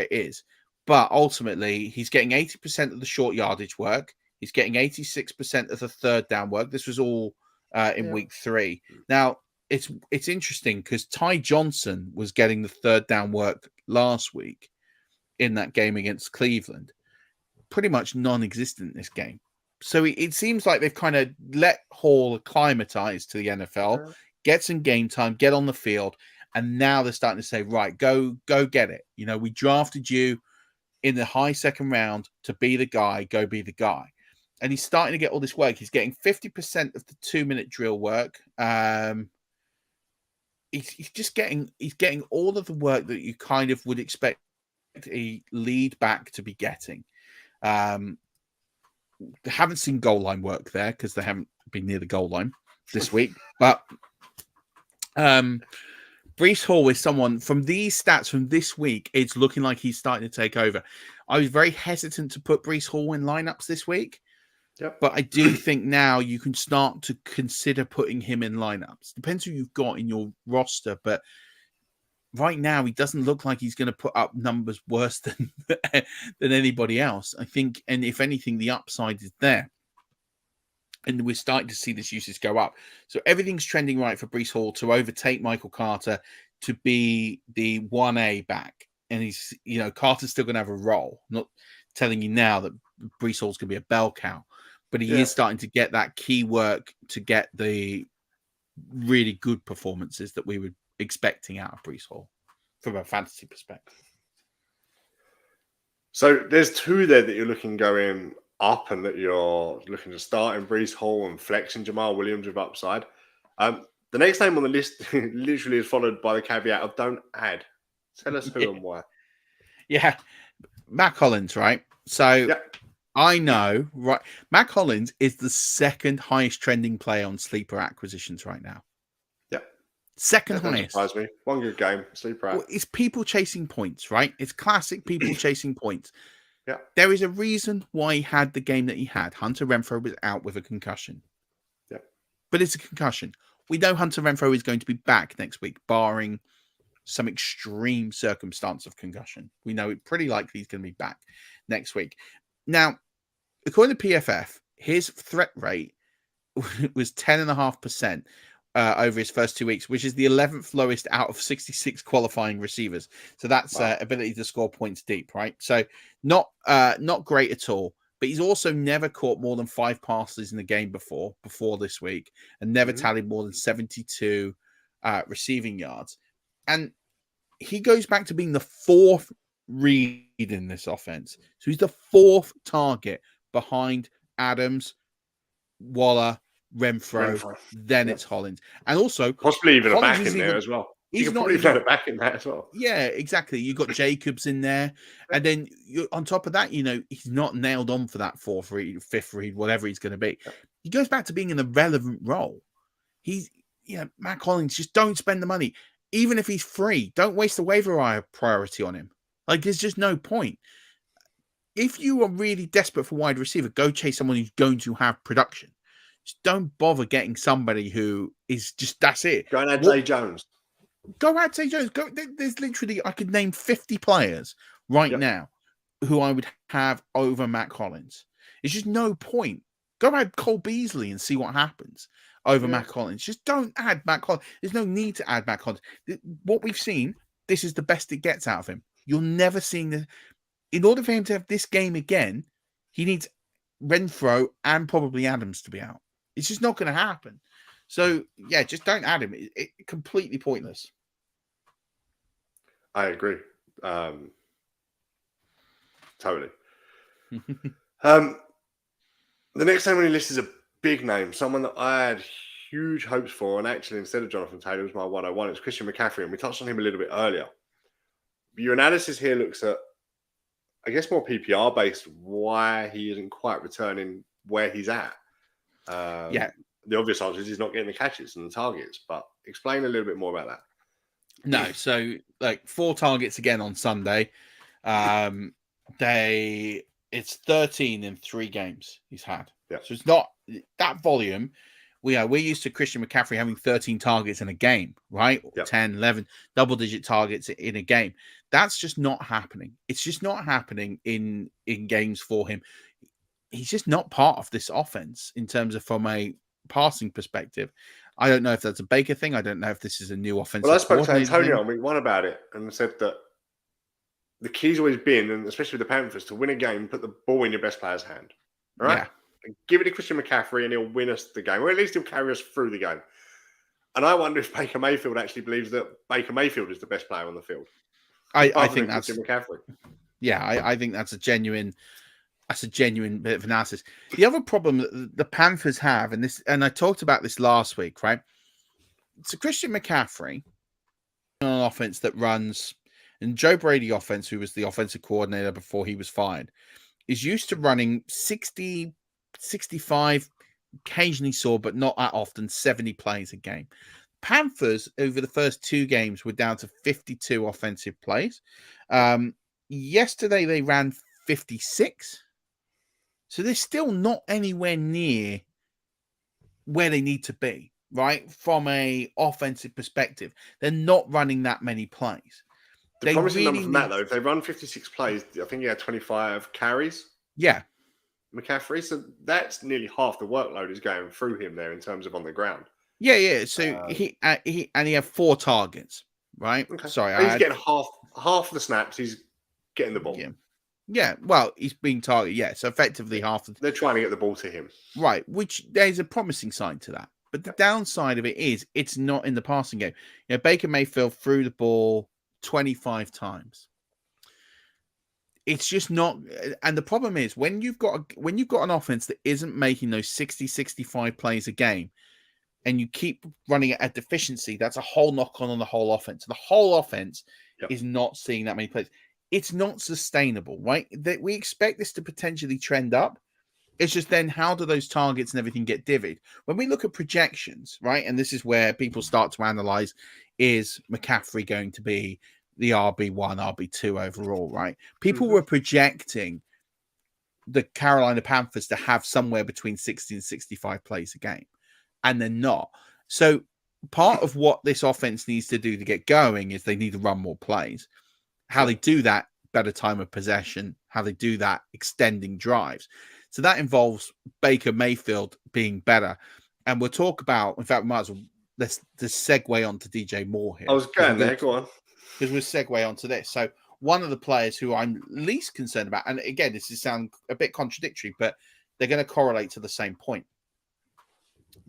it is. But ultimately, he's getting 80% of the short yardage work. He's getting 86% of the third down work. This was all in week 3. Now, it's interesting because Ty Johnson was getting the third down work last week in that game against Cleveland. Pretty much non-existent in this game. So it seems like they've kind of let Hall acclimatize to the NFL, get some game time, get on the field, and now they're starting to say, right, go get it. You know, we drafted you in the high second round to be the guy, go be the guy. And he's starting to get all this work. He's getting 50% of the 2-minute drill work. He's getting all of the work that you kind of would expect a lead back to be getting. They haven't seen goal line work there because they haven't been near the goal line this week. But Breece Hall is someone from these stats from this week. It's looking like he's starting to take over. I was very hesitant to put Breece Hall in lineups this week. But I do think now you can start to consider putting him in lineups. Depends who you've got in your roster, but right now he doesn't look like he's going to put up numbers worse than anybody else. I think, and if anything, the upside is there. And we're starting to see this usage go up. So everything's trending right for Breece Hall to overtake Michael Carter to be the 1A back. And he's, Carter's still going to have a role. I'm not telling you now that Breece Hall's going to be a bell cow, but he is starting to get that key work to get the really good performances that we were expecting out of Breece Hall from a fantasy perspective. So there's two there that you're looking going up and that you're looking to start in Breece Hall and flex and Jamal Williams with upside. The next name on the list literally is followed by the caveat of don't add. Tell us who and why. Yeah. Matt Collins, right? So I know, right? Matt Collins is the second highest trending player on sleeper acquisitions right now. Yeah. Second highest. Surprise me. One good game, sleeper app. Well, it's people chasing points, right? It's classic people chasing points. Yeah. There is a reason why he had the game that he had. Hunter Renfrow was out with a concussion. Yeah. But it's a concussion. We know Hunter Renfrow is going to be back next week, barring some extreme circumstance of concussion. We know it pretty likely he's going to be back next week. Now, according to PFF, his threat rate was 10.5% over his first 2 weeks, which is the 11th lowest out of 66 qualifying receivers. So that's ability to score points deep, right? So not great at all. But he's also never caught more than 5 passes in the game before this week, and never tallied more than 72 receiving yards. And he goes back to being the 4th read in this offense. So he's the 4th target behind Adams, Waller, Renfrow. Then it's Hollins. And also possibly even Hollins a back in there as well. He's not even a back in that as well. Yeah, exactly. You've got Jacobs in there. And then on top of that, he's not nailed on for that 4th read, 5th read, whatever he's going to be. He goes back to being in a relevant role. He's, Matt Collins, just don't spend the money. Even if he's free, don't waste the waiver wire priority on him. Like, there's just no point. If you are really desperate for wide receiver, go chase someone who's going to have production. Just don't bother getting somebody who is just, that's it. Go and add Zay Jones. Go add Zay Jones. There's literally, I could name 50 players right now who I would have over Matt Collins. It's just no point. Go add Cole Beasley and see what happens over Matt Collins. Just don't add Matt Collins. There's no need to add Matt Collins. What we've seen, this is the best it gets out of him. You're never seeing this. In order for him to have this game again, he needs Renfrow and probably Adams to be out. It's just not going to happen. So, just don't add him. It's completely pointless. I agree. Totally. The next name on the list is a big name, someone that I had huge hopes for, and actually instead of Jonathan Taylor was my 101. It's Christian McCaffrey, and we touched on him a little bit earlier. Your analysis here looks at, I guess, more PPR based, why he isn't quite returning where he's at. The obvious answer is he's not getting the catches and the targets, but explain a little bit more about that. No, so 4 targets again on Sunday. It's 13 in 3 games he's had. Yeah. So it's not that volume. We're used to Christian McCaffrey having 13 targets in a game, right? Yep. 10, 11, double-digit targets in a game. That's just not happening. It's just not happening in games for him. He's just not part of this offense in terms of from a passing perspective. I don't know if that's a Baker thing. I don't know if this is a new offensive. Well, I spoke to Antonio on week 1 about it and said that the key's always been, and especially with the Panthers, to win a game, put the ball in your best player's hand. All right? Yeah. Give it to Christian McCaffrey and he'll win us the game, or at least he'll carry us through the game. And I wonder if Baker Mayfield actually believes that Baker Mayfield is the best player on the field. I think that's Christian McCaffrey. Yeah, I think that's a genuine bit of analysis. The other problem that the Panthers have, and I talked about this last week, right? So Christian McCaffrey on an offense that runs, and Joe Brady offense, who was the offensive coordinator before he was fired, is used to running 60, 65, occasionally saw, but not that often, 70 plays a game. Panthers, over the first 2 games, were down to 52 offensive plays. Yesterday, they ran 56. So they're still not anywhere near where they need to be, right? From a offensive perspective, they're not running that many plays. The promising number from that, though, if they run 56 plays, I think he had 25 carries. Yeah. McCaffrey. So that's nearly half the workload is going through him there in terms of on the ground. Yeah. So he had 4 targets, right? Okay. Sorry, He's getting half the snaps. He's getting the ball. Yeah. Well, he's being targeted. Yeah. So effectively half. They're trying to get the ball to him. Right. Which there's a promising sign to that. But the downside of it is it's not in the passing game. Baker Mayfield threw the ball 25 times. It's just not, and the problem is when you've got an offense that isn't making those 60, 65 plays a game, and you keep running it at deficiency, that's a whole knock-on the whole offense. The whole offense is not seeing that many plays. It's not sustainable, right? That we expect this to potentially trend up. It's just then how do those targets and everything get divvied? When we look at projections, right, and this is where people start to analyze, is McCaffrey going to be the RB1, RB2 overall, right? People were projecting the Carolina Panthers to have somewhere between 60 and 65 plays a game, and they're not. So part of what this offense needs to do to get going is they need to run more plays. How they do that, better time of possession. How they do that, extending drives. So that involves Baker Mayfield being better. And we'll talk about, in fact, we might as well, let's segue on to DJ Moore here. I was going there, go on. Because we'll segue onto this. So one of the players who I'm least concerned about, and again, this is sound a bit contradictory, but they're going to correlate to the same point.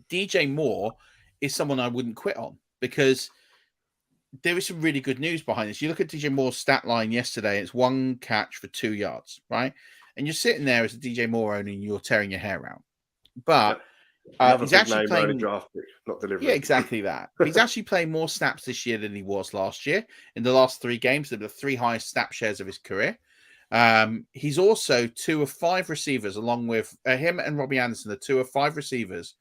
DJ Moore is someone I wouldn't quit on because there is some really good news behind this. You look at DJ Moore's stat line yesterday, it's 1 catch for 2 yards, right? And you're sitting there as a DJ Moore owner and you're tearing your hair out. But he's actually playing draft pick, not delivering. Yeah, exactly that. He's actually playing more snaps this year than he was last year. In the last 3 games, they're the 3 highest snap shares of his career. He's also 2 of 5 receivers, along with him and Robbie Anderson, the 2 of 5 receivers,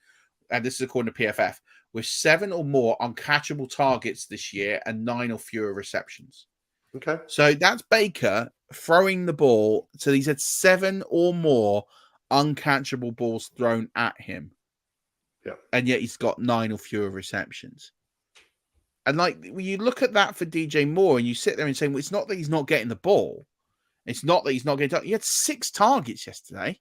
and this is according to PFF, with 7 or more uncatchable targets this year and 9 or fewer receptions. Okay. So that's Baker throwing the ball. So he's had 7 or more uncatchable balls thrown at him. Yeah. And yet he's got 9 or fewer receptions. And like when you look at that for DJ Moore and you sit there and say, well, it's not that he's not getting the ball. It's not that he's not getting. He had 6 targets yesterday.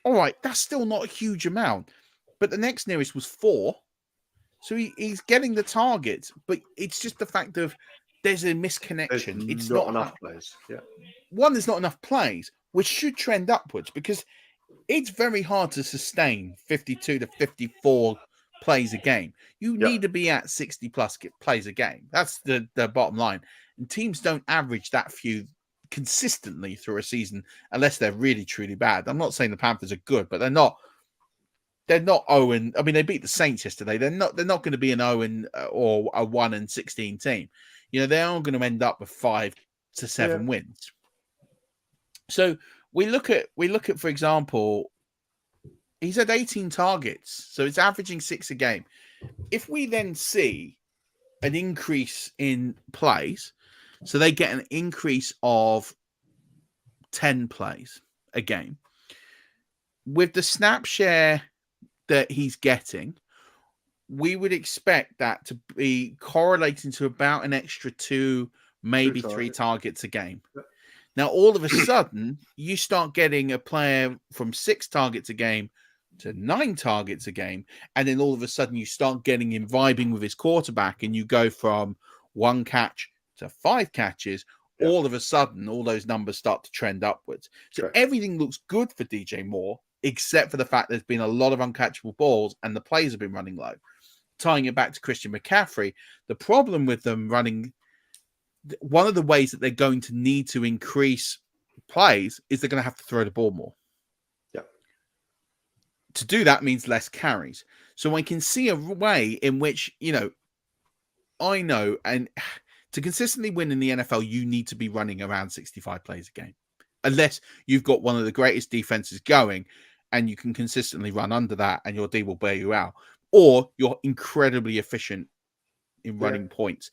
All right, that's still not a huge amount. But the next nearest was 4. So he's getting the targets, but it's just the fact of there's a misconnection. It's not enough plays. Yeah. One, there's not enough plays, which should trend upwards because it's very hard to sustain 52 to 54 plays a game. You need to be at 60 plus plays a game. That's the bottom line. And teams don't average that few consistently through a season unless they're really, truly bad. I'm not saying the Panthers are good, but they're not 0. I mean, they beat the Saints yesterday. They're not going to be an 0 or a 1-16 team. They are going to end up with 5 to 7 wins. So we look at, for example, he's had 18 targets, so it's averaging 6 a game. If we then see an increase in plays, so they get an increase of 10 plays a game, with the snap share that he's getting, we would expect that to be correlating to about an extra 2, maybe 3 targets a game. Now, all of a sudden, you start getting a player from 6 targets a game to 9 targets a game, and then all of a sudden you start getting him vibing with his quarterback, and you go from 1 catch to 5 catches. All of a sudden, all those numbers start to trend upwards. So everything looks good for DJ Moore, except for the fact there's been a lot of uncatchable balls and the plays have been running low. Tying it back to Christian McCaffrey, the problem with them running, one of the ways that they're going to need to increase plays is they're going to have to throw the ball more. Yeah. To do that means less carries. So I can see a way in which, I know, and to consistently win in the NFL, you need to be running around 65 plays a game. Unless you've got one of the greatest defenses going and you can consistently run under that and your D will bail you out. Or you're incredibly efficient in running points.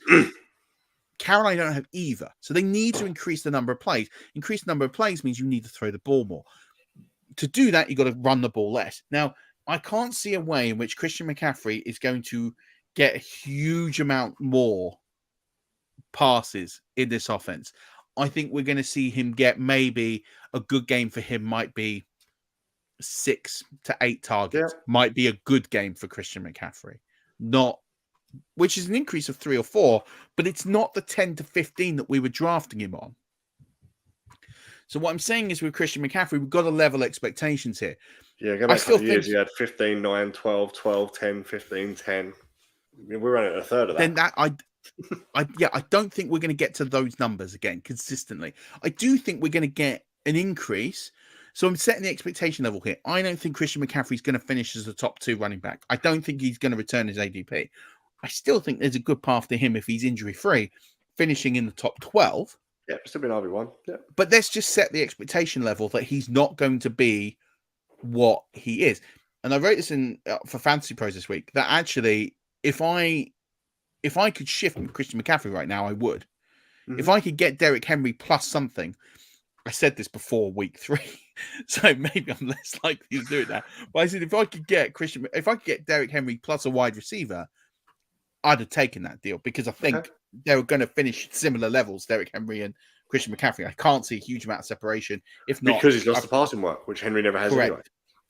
Carolina don't have either. So they need to increase the number of plays. Increase the number of plays means you need to throw the ball more. To do that, you've got to run the ball less. Now, I can't see a way in which Christian McCaffrey is going to get a huge amount more passes in this offense. I think we're going to see him get maybe a good game for him might be 6 to 8 targets might be a good game for Christian McCaffrey. Which is an increase of 3 or 4, but it's not the 10 to 15 that we were drafting him on. So what I'm saying is with Christian McCaffrey, we've got to level expectations here. Yeah, going back a couple of years, he had 15, 9, 12, 12, 10, 15, 10. I mean, we're running a third of that. Then that I don't think we're going to get to those numbers again consistently. I do think we're going to get an increase. So I'm setting the expectation level here. I don't think Christian McCaffrey is going to finish as the top 2 running back. I don't think he's going to return his ADP. I still think there's a good path to him if he's injury-free, finishing in the top 12. Yeah, still been RB1. Yeah. But let's just set the expectation level that he's not going to be what he is. And I wrote this in for Fantasy Pros this week, that actually, if I could shift Christian McCaffrey right now, I would. Mm-hmm. If I could get Derrick Henry plus something, I said this before week 3, so maybe I'm less likely to do it now. But I said if I could get Derrick Henry plus a wide receiver, I'd have taken that deal because I think they were going to finish similar levels, Derrick Henry and Christian McCaffrey. I can't see a huge amount of separation. If not, because he's lost the passing work, which Henry never has anyway.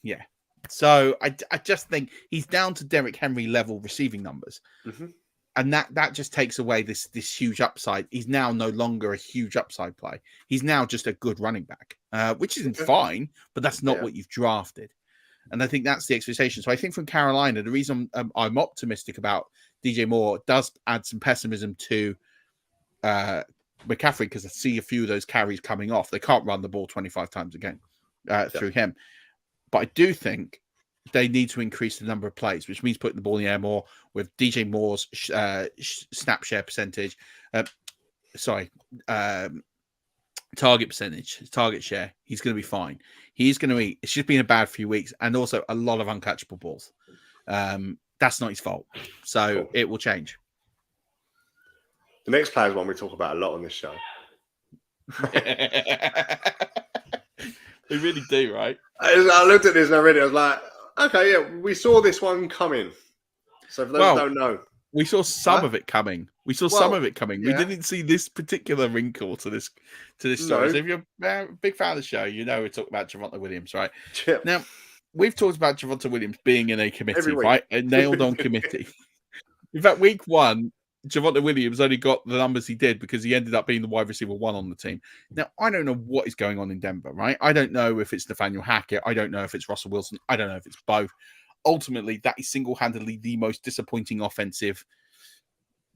Yeah. So I just think he's down to Derrick Henry level receiving numbers. Mm-hmm. And that just takes away this huge upside. He's now no longer a huge upside play. He's now just a good running back, which isn't fine, but that's not what you've drafted. And I think that's the expectation. So I think from Carolina, the reason I'm optimistic about DJ Moore does add some pessimism to McCaffrey because I see a few of those carries coming off. They can't run the ball 25 times a game through him. But I do think they need to increase the number of plays, which means putting the ball in the air more with DJ Moore's snap share percentage. Target percentage, target share. He's going to be fine. He's going to eat. It's just been a bad few weeks and also a lot of uncatchable balls. That's not his fault. So it will change. The next player is one we talk about a lot on this show. They really do, right? I looked at this and I read it. I was like, okay, yeah, we saw this one coming. So for those who don't know. We saw some of it coming. We didn't see this particular wrinkle to this story. No. So if you're a big fan of the show, you know we're talking about Javonte Williams, right? Yeah. Now, we've talked about Javonte Williams being in a committee, right? A nailed-on committee. In fact, week 1, Javonte Williams only got the numbers he did because he ended up being the wide receiver 1 on the team. Now, I don't know what is going on in Denver, right? I don't know if it's Nathaniel Hackett. I don't know if it's Russell Wilson. I don't know if it's both. Ultimately, that is single-handedly the most disappointing offensive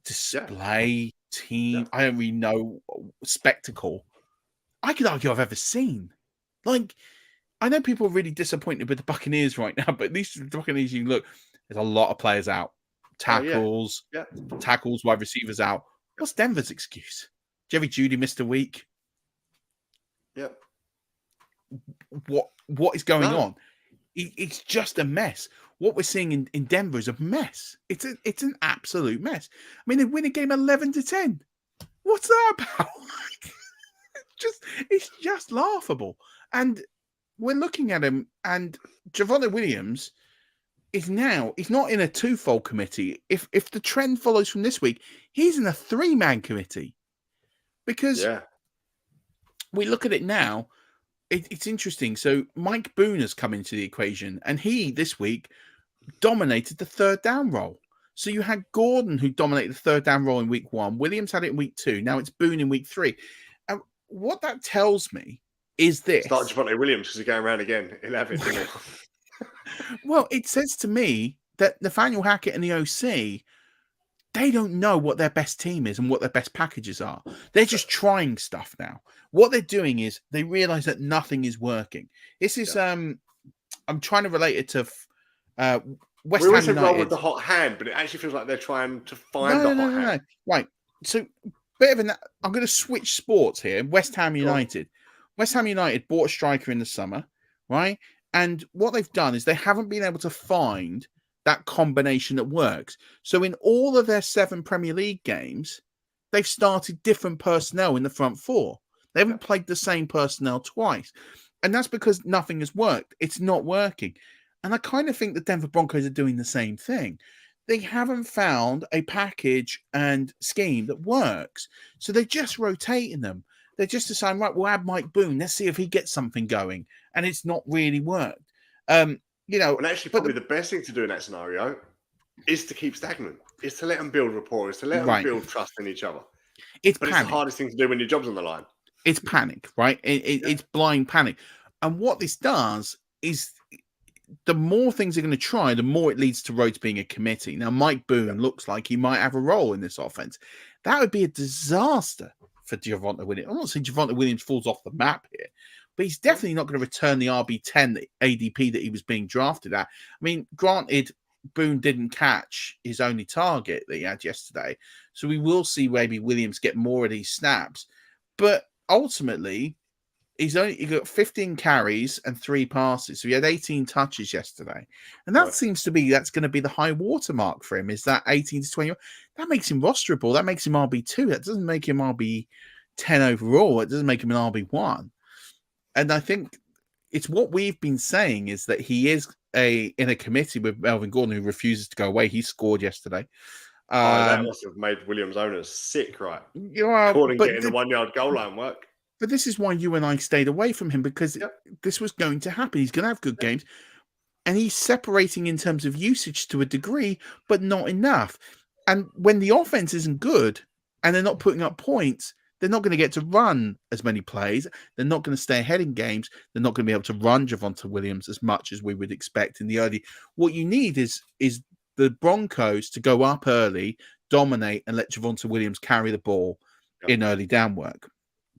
display team. I don't really know spectacle. I could argue I've ever seen. Like, I know people are really disappointed with the Buccaneers right now, but at least the Buccaneers, you look, there's a lot of players out. Tackles, wide receivers out. What's Denver's excuse? Jerry Jeudy missed a week. Yep. What is going on? It's just a mess. What we're seeing in Denver is a mess. It's an absolute mess. I mean, they win a game 11-10. What's that about? It's just laughable. And we're looking at him, and Javonte Williams is now, he's not in a 2-fold committee. If the trend follows from this week, he's in a 3-man committee. Because we look at it now, it's interesting. So Mike Boone has come into the equation, and he, this week, dominated the 3rd down role. So you had Gordon, who dominated the 3rd down role in week 1. Williams had it in week 2. Now it's Boone in week 3. And what that tells me is this. Start Javonte Williams because he's going around again. 11. Well, it says to me that Nathaniel Hackett and the OC, they don't know what their best team is and what their best packages are. They're just trying stuff now. What they're doing is they realize that nothing is working. This is, I'm trying to relate it to West Ham United. We roll with the hot hand, but it actually feels like they're trying to find the hot hand. Right. So, bit of I'm going to switch sports here. West Ham United. West Ham United bought a striker in the summer, right? And what they've done is they haven't been able to find that combination that works. So in all of their 7 Premier League games, they've started different personnel in the front 4. They haven't played the same personnel twice. And that's because nothing has worked. It's not working. And I kind of think the Denver Broncos are doing the same thing. They haven't found a package and scheme that works. So they're just rotating them. They're just deciding, right, we'll add Mike Boone. Let's see if he gets something going. And it's not really worked. You know, And actually, probably the best thing to do in that scenario is to keep stagnant. Is to let them build rapport. Is to let them build trust in each other. It's the hardest thing to do when your job's on the line. It's panic, right? It's blind panic. And what this does is the more things are going to try, the more it leads to Rhodes being a committee. Now, Mike Boone looks like he might have a role in this offense. That would be a disaster for Javonte Williams. I'm not saying Javonte Williams falls off the map here, but he's definitely not going to return the RB10 ADP that he was being drafted at. I mean, granted, Boone didn't catch his only target that he had yesterday, so we will see maybe Williams get more of these snaps. But ultimately, he got 15 carries and 3 passes, so he had 18 touches yesterday, and that seems to be that's going to be the high watermark for him. Is that 18 to 20? That makes him rosterable. That makes him RB2. That doesn't make him RB10 overall. It doesn't make him an RB1. And I think it's what we've been saying is that he is in a committee with Melvin Gordon, who refuses to go away. He scored yesterday. That must have made Williams owners sick, right? Calling getting the 1 yard goal line work. But this is why you and I stayed away from him, because this was going to happen. He's going to have good games, and he's separating in terms of usage to a degree, but not enough. And when the offense isn't good and they're not putting up points, they're not going to get to run as many plays. They're not going to stay ahead in games. They're not going to be able to run Javonte Williams as much as we would expect in the early. What you need is the Broncos to go up early, dominate, and let Javonte Williams carry the ball in early down work.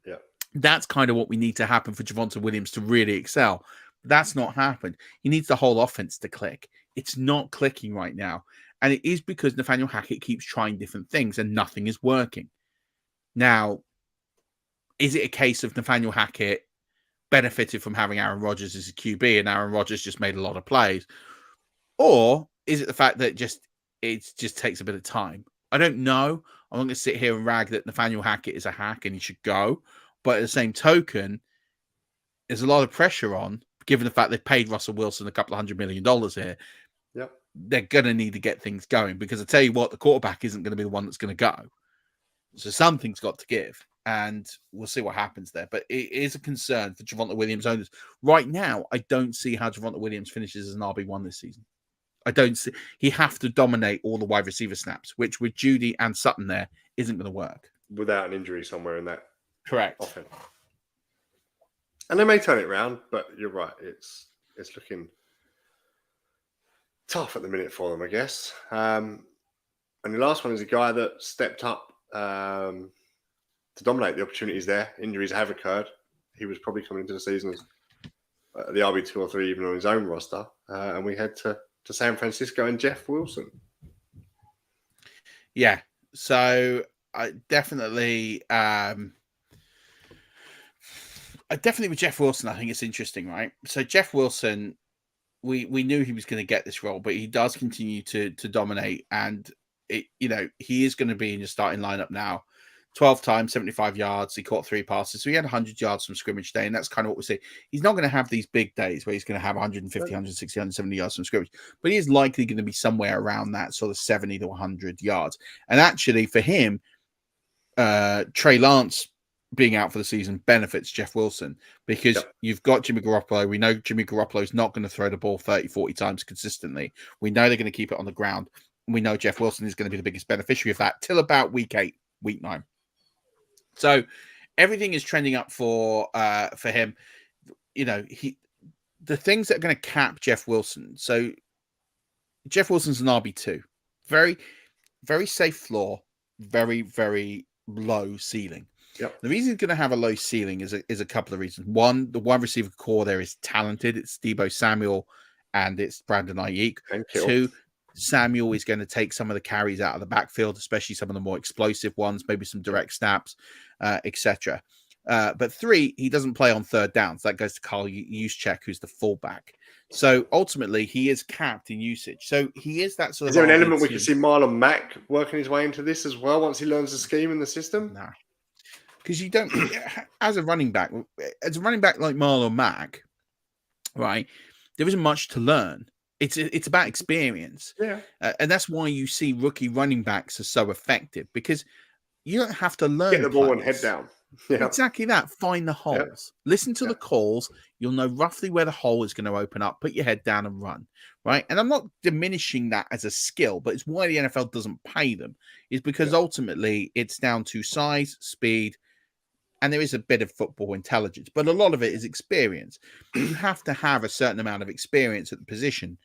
Yeah. That's kind of what we need to happen for Javonte Williams to really excel. That's not happened. He needs the whole offense to click. It's not clicking right now. And it is because Nathaniel Hackett keeps trying different things and nothing is working. Now, is it a case of Nathaniel Hackett benefited from having Aaron Rodgers as a QB and Aaron Rodgers just made a lot of plays? Or is it the fact that it just takes a bit of time? I don't know. I'm not going to sit here and rag that Nathaniel Hackett is a hack and he should go. But at the same token, there's a lot of pressure on, given the fact they've paid Russell Wilson a couple of $100 million here. Yep. They're going to need to get things going, because I tell you what, the quarterback isn't going to be the one that's going to go. So something's got to give, and we'll see what happens there. But it is a concern for Javonte Williams owners. Right now, I don't see how Javonte Williams finishes as an RB1 this season. I don't see. He have to dominate all the wide receiver snaps, which with Judy and Sutton there isn't going to work. Without an injury somewhere in that. Correct. Offense. And they may turn it around, but you're right. It's looking tough at the minute for them, I guess. And the last one is a guy that stepped up to dominate the opportunities there. Injuries have occurred. He was probably coming into the season as the RB2 or 3 even on his own roster. And we head to San Francisco and Jeff Wilson. Yeah. So I definitely with Jeff Wilson, I think it's interesting, right? So Jeff Wilson, we knew he was going to get this role, but he does continue to dominate, and he is going to be in your starting lineup now. 12 times, 75 yards. He caught 3 passes, so he had 100 yards from scrimmage day, and that's kind of what we see. He's not going to have these big days where he's going to have 150, 160, 170 yards from scrimmage, but he is likely going to be somewhere around that sort of 70 to 100 yards. And actually, for him, Trey Lance being out for the season benefits Jeff Wilson, because you've got Jimmy Garoppolo. We know Jimmy Garoppolo is not going to throw the ball 30, 40 times consistently. We know they're going to keep it on the ground. And we know Jeff Wilson is going to be the biggest beneficiary of that till about week 8, week 9. So everything is trending up for him. The things that are going to cap Jeff Wilson. So Jeff Wilson's an RB2. Very, very safe floor. Very, very low ceiling. Yep. The reason he's going to have a low ceiling is a couple of reasons. One, the wide receiver core there is talented. It's Deebo Samuel and it's Brandon Ayuk. 2, Samuel is going to take some of the carries out of the backfield, especially some of the more explosive ones, maybe some direct snaps, etc. But 3, he doesn't play on third downs. That goes to Kyle Juszczyk, who's the fullback. So ultimately, he is capped in usage. So he is that sort of. Is there an element we can see Marlon Mack working his way into this as well once he learns the scheme and the system? No. Because you don't, as a running back like Marlon Mack, right? There isn't much to learn. It's about experience. Yeah. And that's why you see rookie running backs are so effective, because you don't have to learn. Get the ball and head down. Exactly that. Find the holes. Listen to the calls. You'll know roughly where the hole is going to open up. Put your head down and run, right? And I'm not diminishing that as a skill, but it's why the NFL doesn't pay them. Is because ultimately it's down to size, speed, and there is a bit of football intelligence, but a lot of it is experience. You have to have a certain amount of experience at the position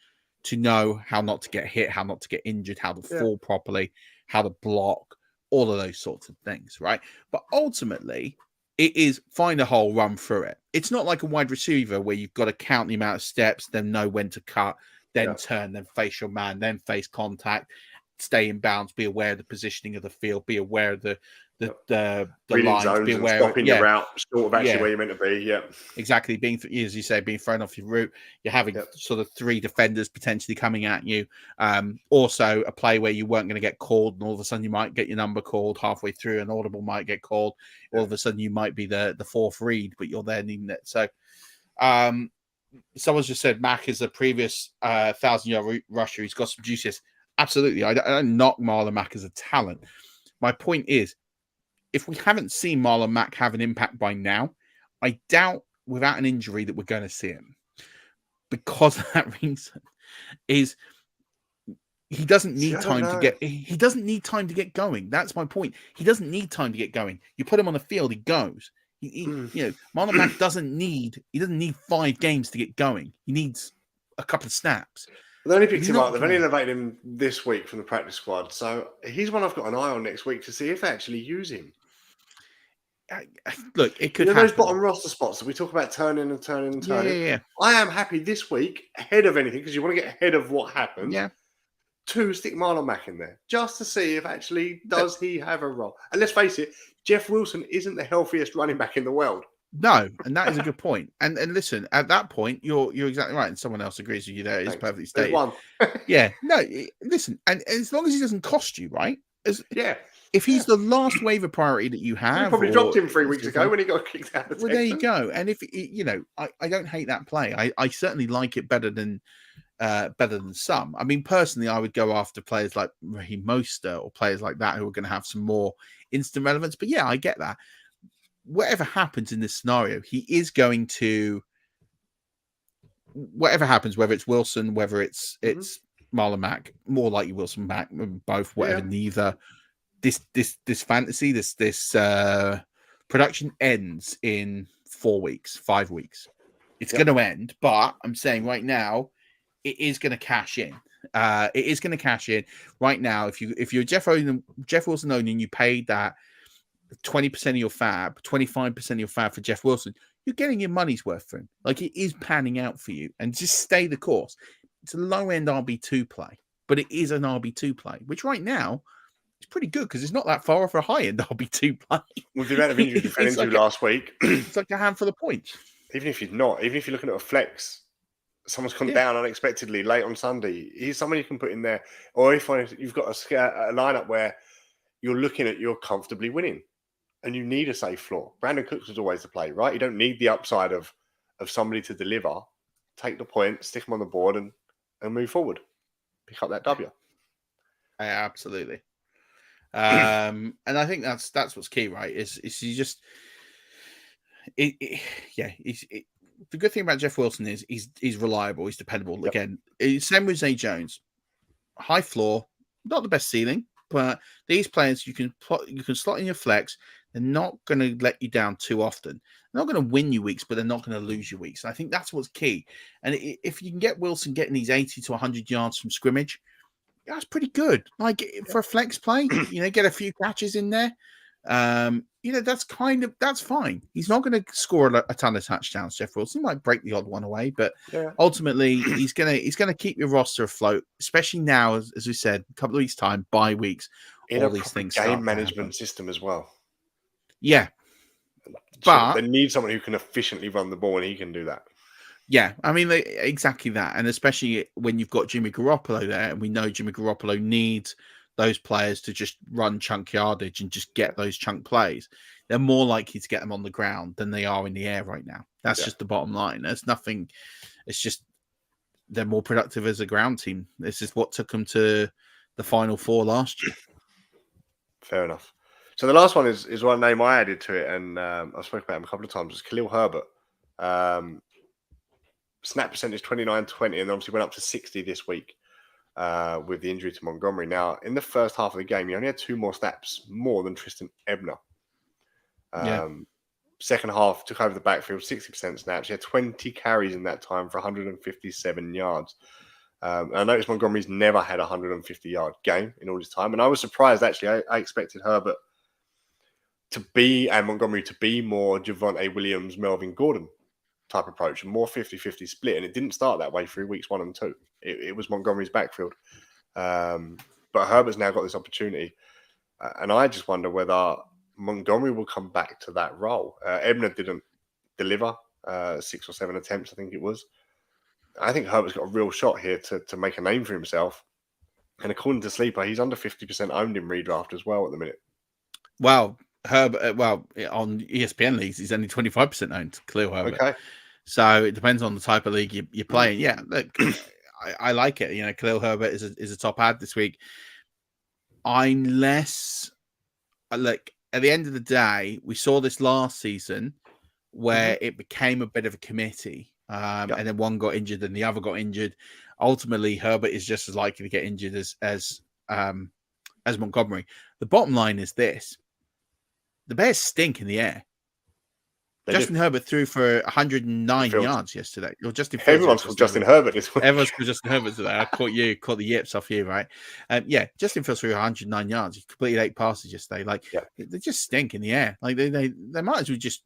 to know how not to get hit, how not to get injured, how to fall properly, how to block, all of those sorts of things, right? But ultimately, it is find a hole, run through it. It's not like a wide receiver where you've got to count the amount of steps, then know when to cut, then turn, then face your man, then face contact, stay in bounds, be aware of the positioning of the field, be aware of the lines, be aware stopping your route, sort of actually where you're meant to be. Yeah, exactly. Being, as you say, being thrown off your route. You're having sort of 3 defenders potentially coming at you. Also, a play where you weren't going to get called, and all of a sudden you might get your number called halfway through. An audible might get called. All of a sudden you might be the 4th read, but you're there needing it. So, someone's just said Mack is a previous 1,000-yard rusher. He's got some juices. Absolutely, I don't knock Marlon Mack as a talent. My point is, if we haven't seen Marlon Mack have an impact by now, I doubt without an injury that we're going to see him. Because of that reason is he doesn't need time to get he doesn't need time to get going. That's my point. He doesn't need time to get going. You put him on the field, he goes. Marlon Mack doesn't need 5 games to get going. He needs a couple of snaps. They've only picked him up. They've only elevated him this week from the practice squad. So he's one I've got an eye on next week to see if they actually use him. Look, it could happen. Those bottom roster spots that we talk about turning. Yeah. I am happy this week, ahead of anything, because you want to get ahead of what happens. Yeah. To stick Marlon Mack in there, just to see if actually does he have a role. And let's face it, Jeff Wilson isn't the healthiest running back in the world. No, and that is a good point. And listen, at that point, you're exactly right. And someone else agrees with you there. It's perfectly stated. One. Listen, and as long as he doesn't cost you, right? If he's the last waiver priority that you have, you probably dropped him 3 weeks ago when he got kicked out. Well, there you go. And if I don't hate that play. I certainly like it better than some. I mean, personally, I would go after players like Raheem Mostert or players like that who are going to have some more instant relevance. But yeah, I get that. Whatever happens in this scenario, he is going to. Whatever happens, whether it's Wilson, whether it's Marlon Mack, more likely Wilson Mack, both, whatever, neither. This fantasy, this production ends in 4 weeks, 5 weeks. It's going to end, but I'm saying right now, it is going to cash in. It is going to cash in right now. If you're Jeff Wilson owner, and you paid that 20% of your fab, 25% of your fab for Jeff Wilson, you're getting your money's worth for him. Like, it is panning out for you, and just stay the course. It's a low end RB2 play, but it is an RB2 play, which right now. It's pretty good because it's not that far off a high-end RB2 play. With the amount of injuries you fell into last week. It's like a handful of points. Even if you're looking at a flex, someone's come down unexpectedly late on Sunday, he's someone you can put in there. Or if you've got a lineup where you're comfortably winning and you need a safe floor. Brandon Cooks was always the play, right? You don't need the upside of somebody to deliver. Take the point, stick them on the board and move forward. Pick up that W. Absolutely. And I think that's what's key, right? Is you just the good thing about Jeff Wilson is he's reliable, he's dependable. Again, same with Zay Jones, high floor, not the best ceiling, but these players you can slot in your flex. They're not going to let you down too often. They're not going to win you weeks, but they're not going to lose you weeks. And I think that's what's key. And if you can get Wilson getting these 80 to 100 yards from scrimmage. That's pretty good. Like for a flex play, get a few catches in there. That's fine. He's not going to score a ton of touchdowns. Jeff Wilson might break the odd one away, but ultimately he's gonna keep your roster afloat, especially now, as we said, a couple of weeks time, bye weeks, in all a these things. Game management system as well. Yeah, but they need someone who can efficiently run the ball, and he can do that. Yeah, I mean, exactly that. And especially when you've got Jimmy Garoppolo there, and we know Jimmy Garoppolo needs those players to just run chunk yardage and just get those chunk plays. They're more likely to get them on the ground than they are in the air right now. That's just the bottom line. There's nothing. It's just they're more productive as a ground team. This is what took them to the Final Four last year. Fair enough. So the last one is one name I added to it, and I've spoken about him a couple of times. It's Khalil Herbert. Snap percentage 29-20, and obviously went up to 60 this week with the injury to Montgomery. Now, in the first half of the game, he only had 2 more snaps more than Tristan Ebner. Second half, took over the backfield, 60% snaps. He had 20 carries in that time for 157 yards. I noticed Montgomery's never had a 150-yard game in all his time. And I was surprised, actually. I expected Herbert and Montgomery to be more Javonte Williams, Melvin Gordon type approach, and more 50-50 split. And it didn't start that way through weeks 1 and 2. It was Montgomery's backfield. But Herbert's now got this opportunity. And I just wonder whether Montgomery will come back to that role. Ebner didn't deliver 6 or 7 attempts, I think it was. I think Herbert's got a real shot here to make a name for himself. And according to Sleeper, he's under 50% owned in redraft as well at the minute. Well, Herbert, on ESPN leagues, he's only 25% owned, Khalil Herbert. Okay. So it depends on the type of league you're playing. Yeah, look, I like it. You know, Khalil Herbert is a top ad this week. Unless, look, at the end of the day, we saw this last season where it became a bit of a committee. And then one got injured and the other got injured. Ultimately, Herbert is just as likely to get injured as Montgomery. The bottom line is this: the Bears stink in the air. Justin Herbert threw for 109 yards yesterday. Or Justin Fields. Everyone's called Justin Herbert this week. Everyone's called Justin Herbert today. I caught the yips off you, right? Justin Fields threw 109 yards. He completed 8 passes yesterday. Like they just stink in the air. Like they might as well just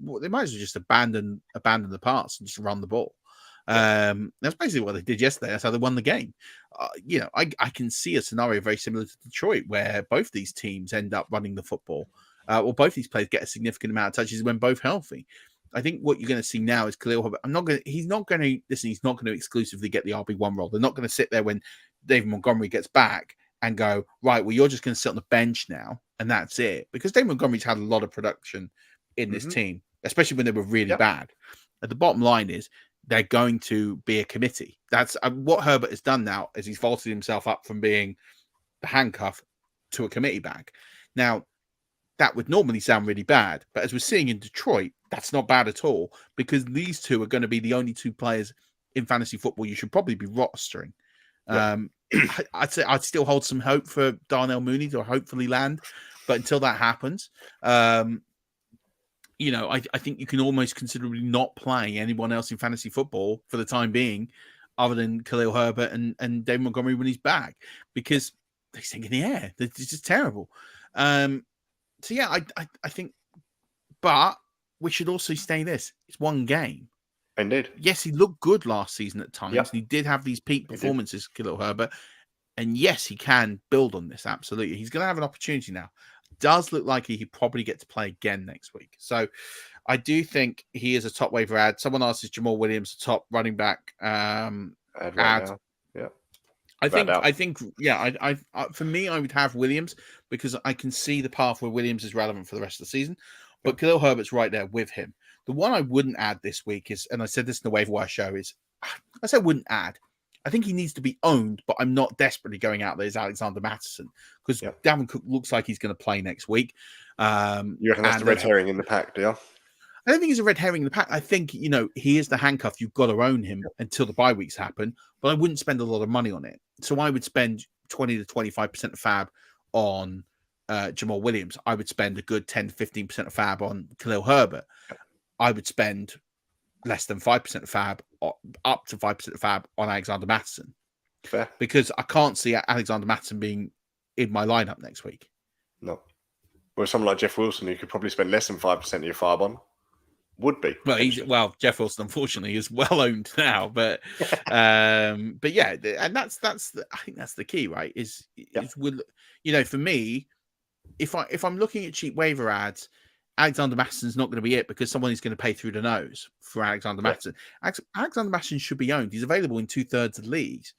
abandon the pass and just run the ball. That's basically what they did yesterday. That's how they won the game. I can see a scenario very similar to Detroit where both these teams end up running the football. Or both these players get a significant amount of touches when both healthy. I think what you're going to see now is Khalil Herbert. He's not going to exclusively get the RB1 role. They're not going to sit there when David Montgomery gets back and go, right, well, you're just going to sit on the bench now, and that's it. Because David Montgomery's had a lot of production in this team, especially when they were really bad. At the bottom line is they're going to be a committee. That's what Herbert has done now, is he's vaulted himself up from being the handcuff to a committee bag. Now, that would normally sound really bad, but as we're seeing in Detroit, that's not bad at all, because these two are going to be the only 2 players in fantasy football you should probably be rostering. I'd say I'd still hold some hope for Darnell Mooney to hopefully land, but until that happens, I think you can almost considerably not play anyone else in fantasy football for the time being, other than Khalil Herbert and David Montgomery when he's back, because they sink in the air. It's just terrible. So yeah, I think, but we should also say this: it's one game. Indeed. Yes, he looked good last season at times. And he did have these peak performances, Khalil Herbert, and yes, he can build on this. Absolutely, he's going to have an opportunity now. Does look like he probably get to play again next week. So I do think he is a top waiver ad. Someone asked, is Jamal Williams a top running back ad? Yeah. I think, for me, I would have Williams because I can see the path where Williams is relevant for the rest of the season. But Khalil Herbert's right there with him. The one I wouldn't add this week is, and I said this in the waiver wire show, is I said wouldn't add. I think he needs to be owned, but I'm not desperately going out there as Alexander Mattison because Dalvin Cook looks like he's going to play next week. You reckon that's the red herring in the pack, do you? I don't think he's a red herring in the pack. I think, he is the handcuff. You've got to own him until the bye weeks happen, but I wouldn't spend a lot of money on it. So I would spend 20 to 25% of fab on Jamal Williams. I would spend a good 10 to 15% of fab on Khalil Herbert. I would spend less than 5% of fab, or up to 5% of fab on Alexander Mattison. Fair. Because I can't see Alexander Mattison being in my lineup next week. No. Well, someone like Jeff Wilson, who could probably spend less than 5% of your fab on, would be. Well, Jeff Wilson, unfortunately, is well owned now, but yeah, and that's I think that's the key, right? Is for me, if I'm looking at cheap waiver ads, Alexander Mattison's not going to be it because someone is going to pay through the nose for Alexander Mattison. Alexander Mattison should be owned. He's available in 2/3 of leagues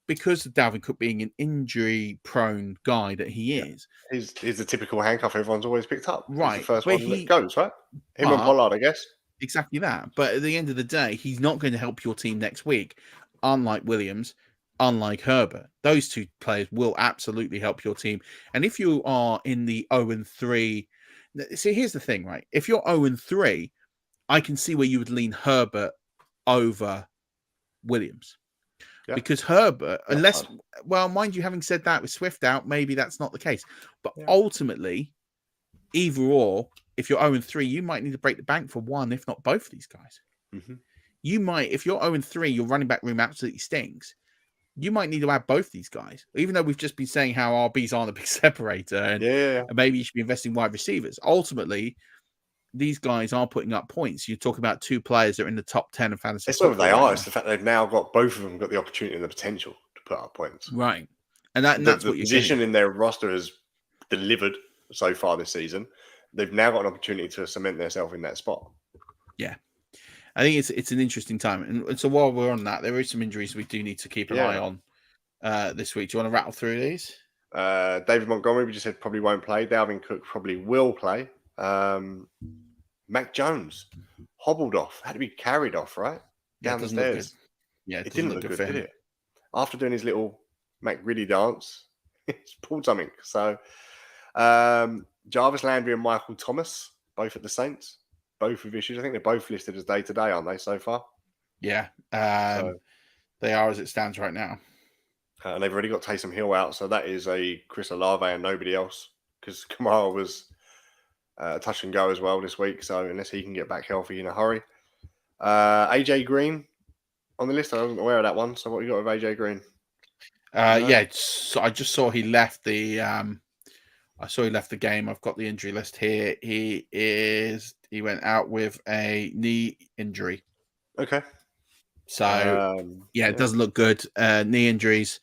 because of Dalvin Cook being an injury-prone guy that he is. He's the typical handcuff everyone's always picked up. Right. He's the first one that goes, right? Him and Pollard, I guess. Exactly that. But at the end of the day, he's not going to help your team next week, unlike Williams, unlike Herbert. Those two players will absolutely help your team. And if you are in the 0-3 See, here's the thing, right? If you're 0-3, I can see where you would lean Herbert over Williams. Yeah. Because Herbert, That's fine. well, mind you, having said that, with Swift out, maybe that's not the case. But Yeah. ultimately, either or, if you're 0-3, you might need to break the bank for one, if not both of these guys. Mm-hmm. You might, if you're 0-3, your running back room absolutely stinks. You might need to add both these guys, even though we've just been saying how RBs aren't a big separator, and maybe you should be investing in wide receivers. Ultimately, these guys are putting up points. You're talking about two players that are in the top 10 of fantasy. It's not what they are. It's the fact they've now got both of them got the opportunity and the potential to put up points. Right. And that's the what you're position getting. In their roster has delivered so far this season. They've now got an opportunity to cement themselves in that spot. Yeah. I think it's an interesting time. And so while we're on that, there is some injuries we do need to keep an eye on this week. Do you want to rattle through these? David Montgomery, we just said, probably won't play. Dalvin Cook probably will play. Mac Jones hobbled off, had to be carried off, right? Down the stairs. Yeah, it didn't look good, did it? After doing his little Mac Riddy dance, he's pulled something. So Jarvis Landry and Michael Thomas, both at the Saints, both with issues. I think they're both listed as day-to-day, aren't they, so far? Yeah. They are as it stands right now. And they've already got Taysom Hill out, so that is a Chris Olave and nobody else, because Kamara was touch and go as well this week, so unless he can get back healthy in a hurry. AJ Green on the list. I wasn't aware of that one. So what you got with AJ Green? So I just saw he left the game. I've got the injury list here. He went out with a knee injury. Okay. So it doesn't look good. Knee injuries.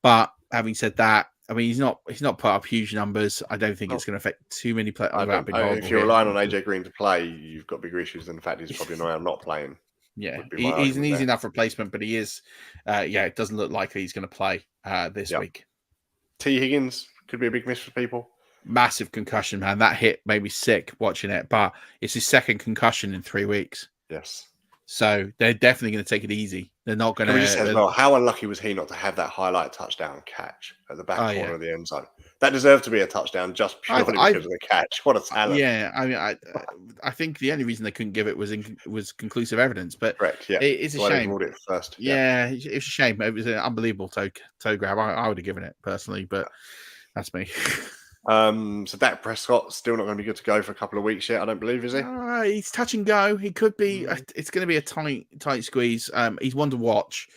But having said that, I mean, he's not put up huge numbers. I don't think it's going to affect too many players. If you're relying on AJ Green to play, you've got bigger issues than the fact he's probably not playing. Yeah, he's an easy enough replacement, but he is. It doesn't look like he's going to play this week. T. Higgins could be a big miss for people. Massive concussion, man. That hit made me sick watching it, but it's his second concussion in 3 weeks. Yes. So they're definitely going to take it easy. They're not going to. Just as well, how unlucky was he not to have that highlight touchdown catch at the back corner of the end zone? That deserved to be a touchdown just purely because of the catch. What a talent! Yeah, I mean, I think the only reason they couldn't give it was conclusive evidence. But correct, yeah, it's a shame. They ruled it first. Yeah, it's a shame. It was an unbelievable toe grab. I would have given it personally, but that's me. So Dak Prescott still not going to be good to go for a couple of weeks yet, I don't believe, is he? He's touch and go. He could be. It's going to be a tight squeeze. He's one to watch.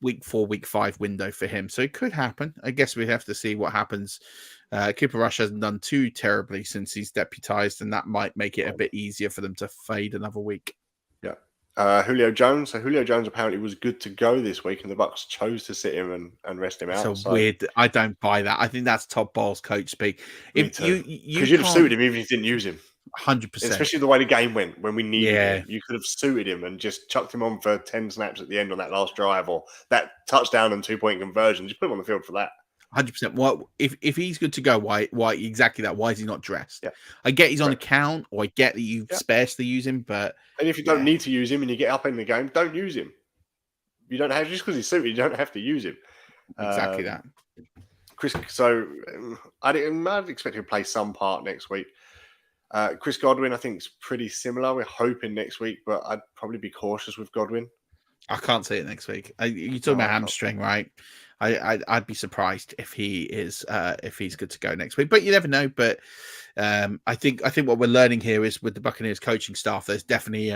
Week 4, week 5 window for him, so it could happen. I guess we have to see what happens. Cooper Rush hasn't done too terribly since he's deputized, and that might make it a bit easier for them to fade another week. Julio Jones. So Julio Jones apparently was good to go this week, and the Bucs chose to sit him and rest him out. So weird. I don't buy that. I think that's Todd Bowles coach speak. If because you'd have suited him even if you didn't use him. 100%. Especially the way the game went when we needed him. You could have suited him and just chucked him on for 10 snaps at the end on that last drive, or that touchdown and 2-point conversion. Just put him on the field for that. 100%. What if he's good to go? Why exactly that? Why is he not dressed? I get he's on account, or I get that you sparsely use him, but if you don't need to use him and you get up in the game, don't use him. You don't have just because he's suited. You don't have to use him. Exactly that. Chris. So I'd expect him to play some part next week. Chris Godwin, I think, is pretty similar. We're hoping next week, but I'd probably be cautious with Godwin. I can't see it next week. You're talking about hamstring, right? I'd be surprised if he's good to go next week, but you never know. But I think what we're learning here is with the Buccaneers coaching staff, there's definitely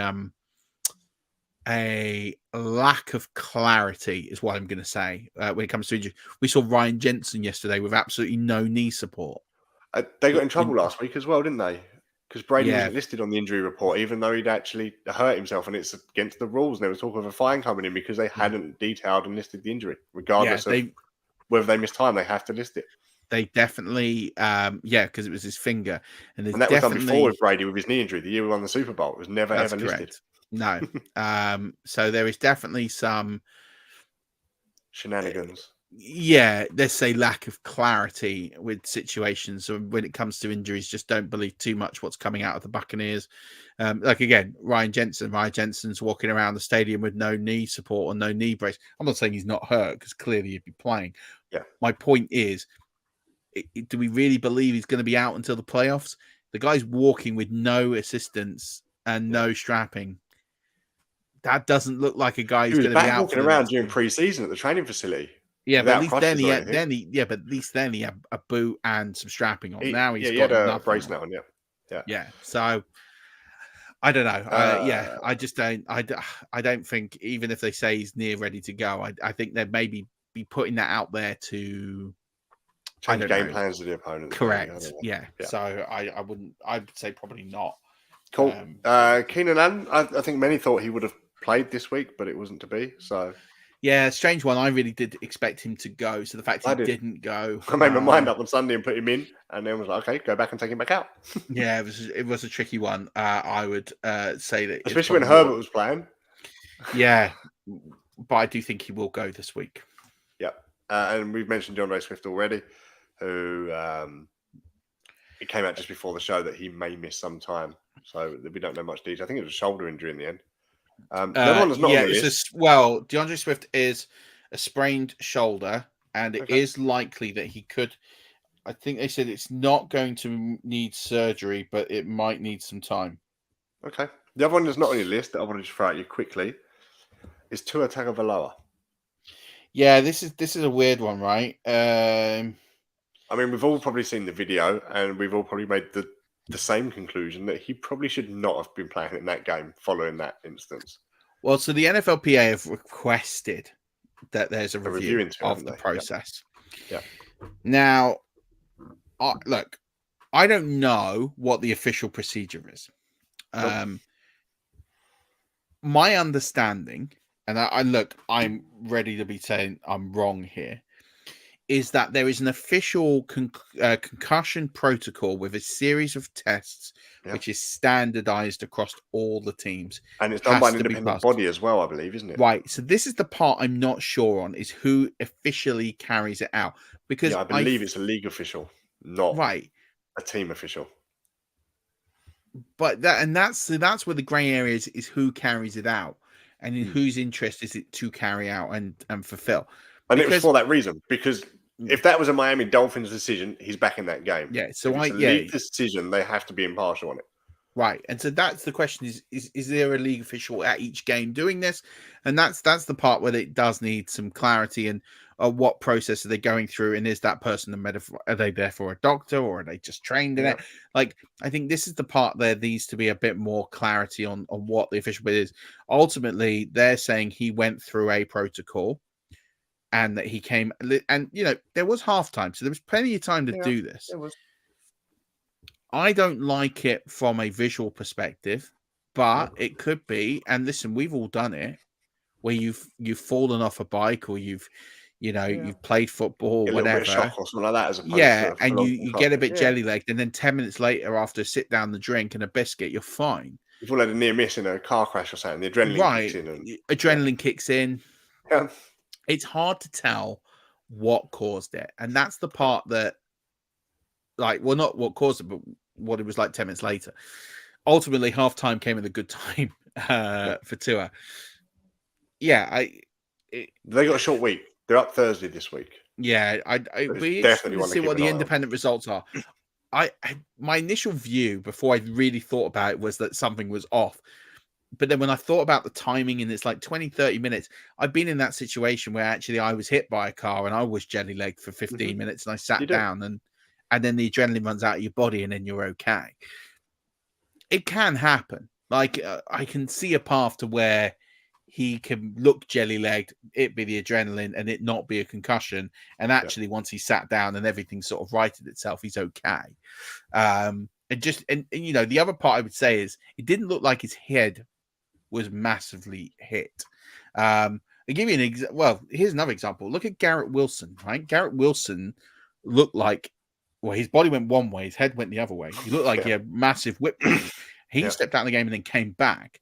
a lack of clarity, is what I'm going to say when it comes to injury. We saw Ryan Jensen yesterday with absolutely no knee support. They got in trouble last week as well, didn't they? Because Brady wasn't listed on the injury report, even though he'd actually hurt himself, and it's against the rules. And there was talk of a fine coming in because they hadn't detailed and listed the injury, regardless of whether they missed time. They have to list it. They definitely, because it was his finger, and that was done before with Brady with his knee injury. The year we won the Super Bowl, it was never ever listed. No, so there is definitely some shenanigans. Let's say lack of clarity with situations. So when it comes to injuries, just don't believe too much what's coming out of the Buccaneers. Like again, Ryan Jensen's walking around the stadium with no knee support or no knee brace. I'm not saying he's not hurt because clearly he'd be playing. Yeah. My point is, do we really believe he's going to be out until the playoffs? The guy's walking with no assistance and no strapping. That doesn't look like a guy who's He was going to be back out walking for the around next during game. pre-season at the training facility. Yeah, but at without least then crutches or anything. but at least then he had a boot and some strapping on. He He's had got a nothing brace on. now on, yeah. Yeah, so I don't know. I just don't. I don't think even if they say he's near ready to go, I think they'd maybe be putting that out there to change game plans to the opponent. Correct. Yeah. So I wouldn't. I'd say probably not. Cool. Keenan Allen, I think many thought he would have played this week, but it wasn't to be. So yeah, strange one. I really did expect him to go. So the fact he didn't go, I made my mind up on Sunday and put him in, and then was like, okay, go back and take him back out. Yeah, it was a tricky one. I would say that, especially when Herbert was playing. Yeah, but I do think he will go this week. Yeah, and we've mentioned DeAndre Swift already, who it came out just before the show that he may miss some time, so we don't know much detail. I think it was a shoulder injury in the end. The other one that's not on the list. Well, DeAndre Swift is a sprained shoulder, and it is likely that he could. I think they said it's not going to need surgery, but it might need some time. Okay. The other one that's not on your list that I want to just throw at you quickly is Tua Tagovailoa. Yeah, this is a weird one, right? I mean, we've all probably seen the video, and we've all probably made the same conclusion that he probably should not have been playing in that game following that instance. Well, so the NFLPA have requested that there's a review of the process. Yeah. Now, look, I don't know what the official procedure is. My understanding, and I'm ready to be saying I'm wrong here, is that there is an official concussion protocol with a series of tests, which is standardized across all the teams. And it's done by an independent body as well, I believe, isn't it? Right. So this is the part I'm not sure on, is who officially carries it out. Because I believe it's a league official, not a team official. But that's where the grey area is who carries it out and in whose interest is it to carry out and fulfill. And it was for that reason, because if that was a Miami Dolphins decision, he's back in that game. Yeah, so if it's a league decision, they have to be impartial on it. Right, and so that's the question: is there a league official at each game doing this? And that's the part where it does need some clarity and what process are they going through, and is that person are they there for a doctor or are they just trained in it? Like, I think this is the part there needs to be a bit more clarity on what the official bit is. Ultimately, they're saying he went through a protocol. And that he came, and there was halftime, so there was plenty of time to do this. I don't like it from a visual perspective, but it could be. And listen, we've all done it, where you've fallen off a bike, or you've played football, whatever, shock or something like that. As and you get a bit jelly legged, and then 10 minutes later, after a sit down, the drink and a biscuit, you're fine. You've all had a near miss in a car crash or something. The adrenaline kicks in. Adrenaline kicks in. Yeah. It's hard to tell what caused it. And that's the part that, not what caused it, but what it was like 10 minutes later. Ultimately, halftime came at a good time for Tua. Yeah. They got a short week. They're up Thursday this week. Yeah. We definitely want to see what the independent results are. My initial view before I really thought about it was that something was off. But then when I thought about the timing, and it's like 20, 30 minutes, I've been in that situation where actually I was hit by a car and I was jelly-legged for 15 minutes and I sat down and then the adrenaline runs out of your body and then you're okay. It can happen. Like, I can see a path to where he can look jelly-legged, it be the adrenaline and it not be a concussion. And actually, once he sat down and everything sort of righted itself, he's okay. And the other part I would say is it didn't look like his head was massively hit. I'll give you here's another example. Look at Garrett Wilson, right? Garrett Wilson looked like, his body went one way, his head went the other way. He looked like he had massive whiplash. He stepped out of the game and then came back.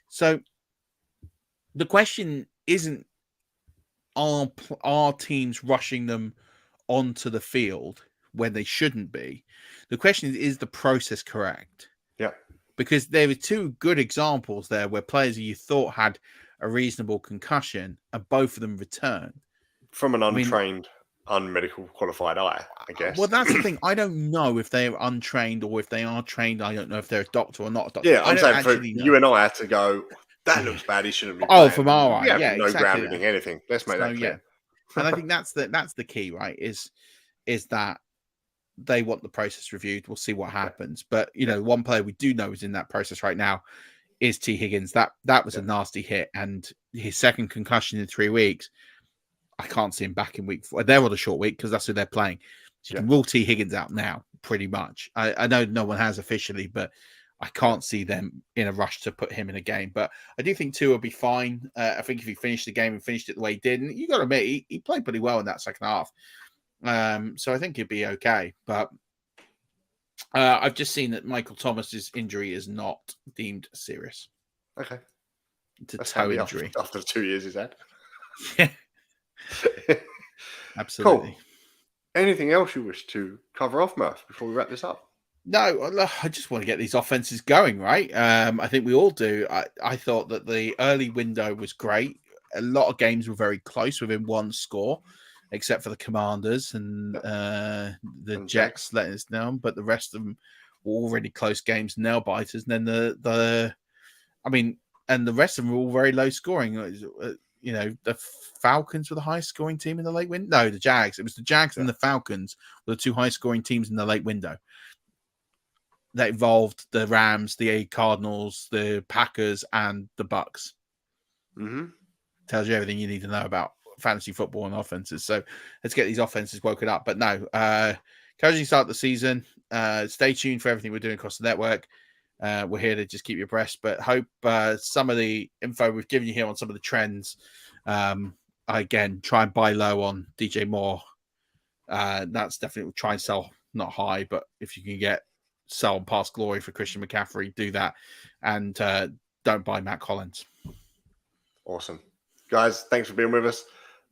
So the question isn't, are teams rushing them onto the field when they shouldn't be? The question is the process correct? Yeah. Because there were two good examples there where players who you thought had a reasonable concussion and both of them returned. From an untrained unmedical qualified eye, I guess. Well, that's the thing. I don't know if they're untrained or if they are trained. I don't know if they're a doctor or not a doctor. Yeah, I I'm don't saying for actually know. you and I to go, that looks bad. He shouldn't be Oh, playing. from our eye, We have yeah, no exactly. grounding anything. Let's make that clear. And I think that's the key, right? Is that they want the process reviewed. We'll see what happens. But one player we do know is in that process right now is T. Higgins. That was a nasty hit, and his second concussion in 3 weeks. I can't see him back in week 4. They're on a short week because that's who they're playing. So you can rule T. Higgins out now, pretty much. I know no one has officially, but I can't see them in a rush to put him in a game. But I do think Tua will be fine. I think if he finished the game and finished it the way he did, and you got to admit, he played pretty well in that second half. So I think he'll be okay. But I've just seen that Michael Thomas's injury is not deemed serious. Okay. It's a toe injury. After 2 years he's had. Yeah. Absolutely. Cool. Anything else you wish to cover off, Murf, before we wrap this up? No, I just want to get these offenses going, right? I think we all do. I thought that the early window was great. A lot of games were very close within one score, except for the Commanders and the Jets letting us down. But the rest of them were already close games, nail biters. And then and the rest of them were all very low scoring. The Falcons were the highest scoring team in the late window. No, the Jags. It was the Jags and the Falcons were the two highest scoring teams in the late window. That involved the Rams, the Cardinals, the Packers, and the Bucks. Mm-hmm. Tells you everything you need to know about fantasy football and offenses. So let's get these offenses woken up. But no, casually start the season. Stay tuned for everything we're doing across the network. We're here to just keep you abreast, but hope some of the info we've given you here on some of the trends, again, try and buy low on DJ Moore. That's definitely try and sell not high, but if you can sell on past glory for Christian McCaffrey, do that. And don't buy Matt Collins. Awesome. Guys, thanks for being with us.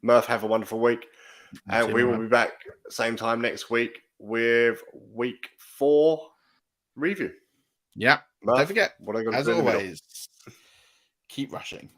Murph, have a wonderful week. And we will be back same time next week with week 4 review. Yeah. Murph, Don't forget, what I got as always, keep rushing.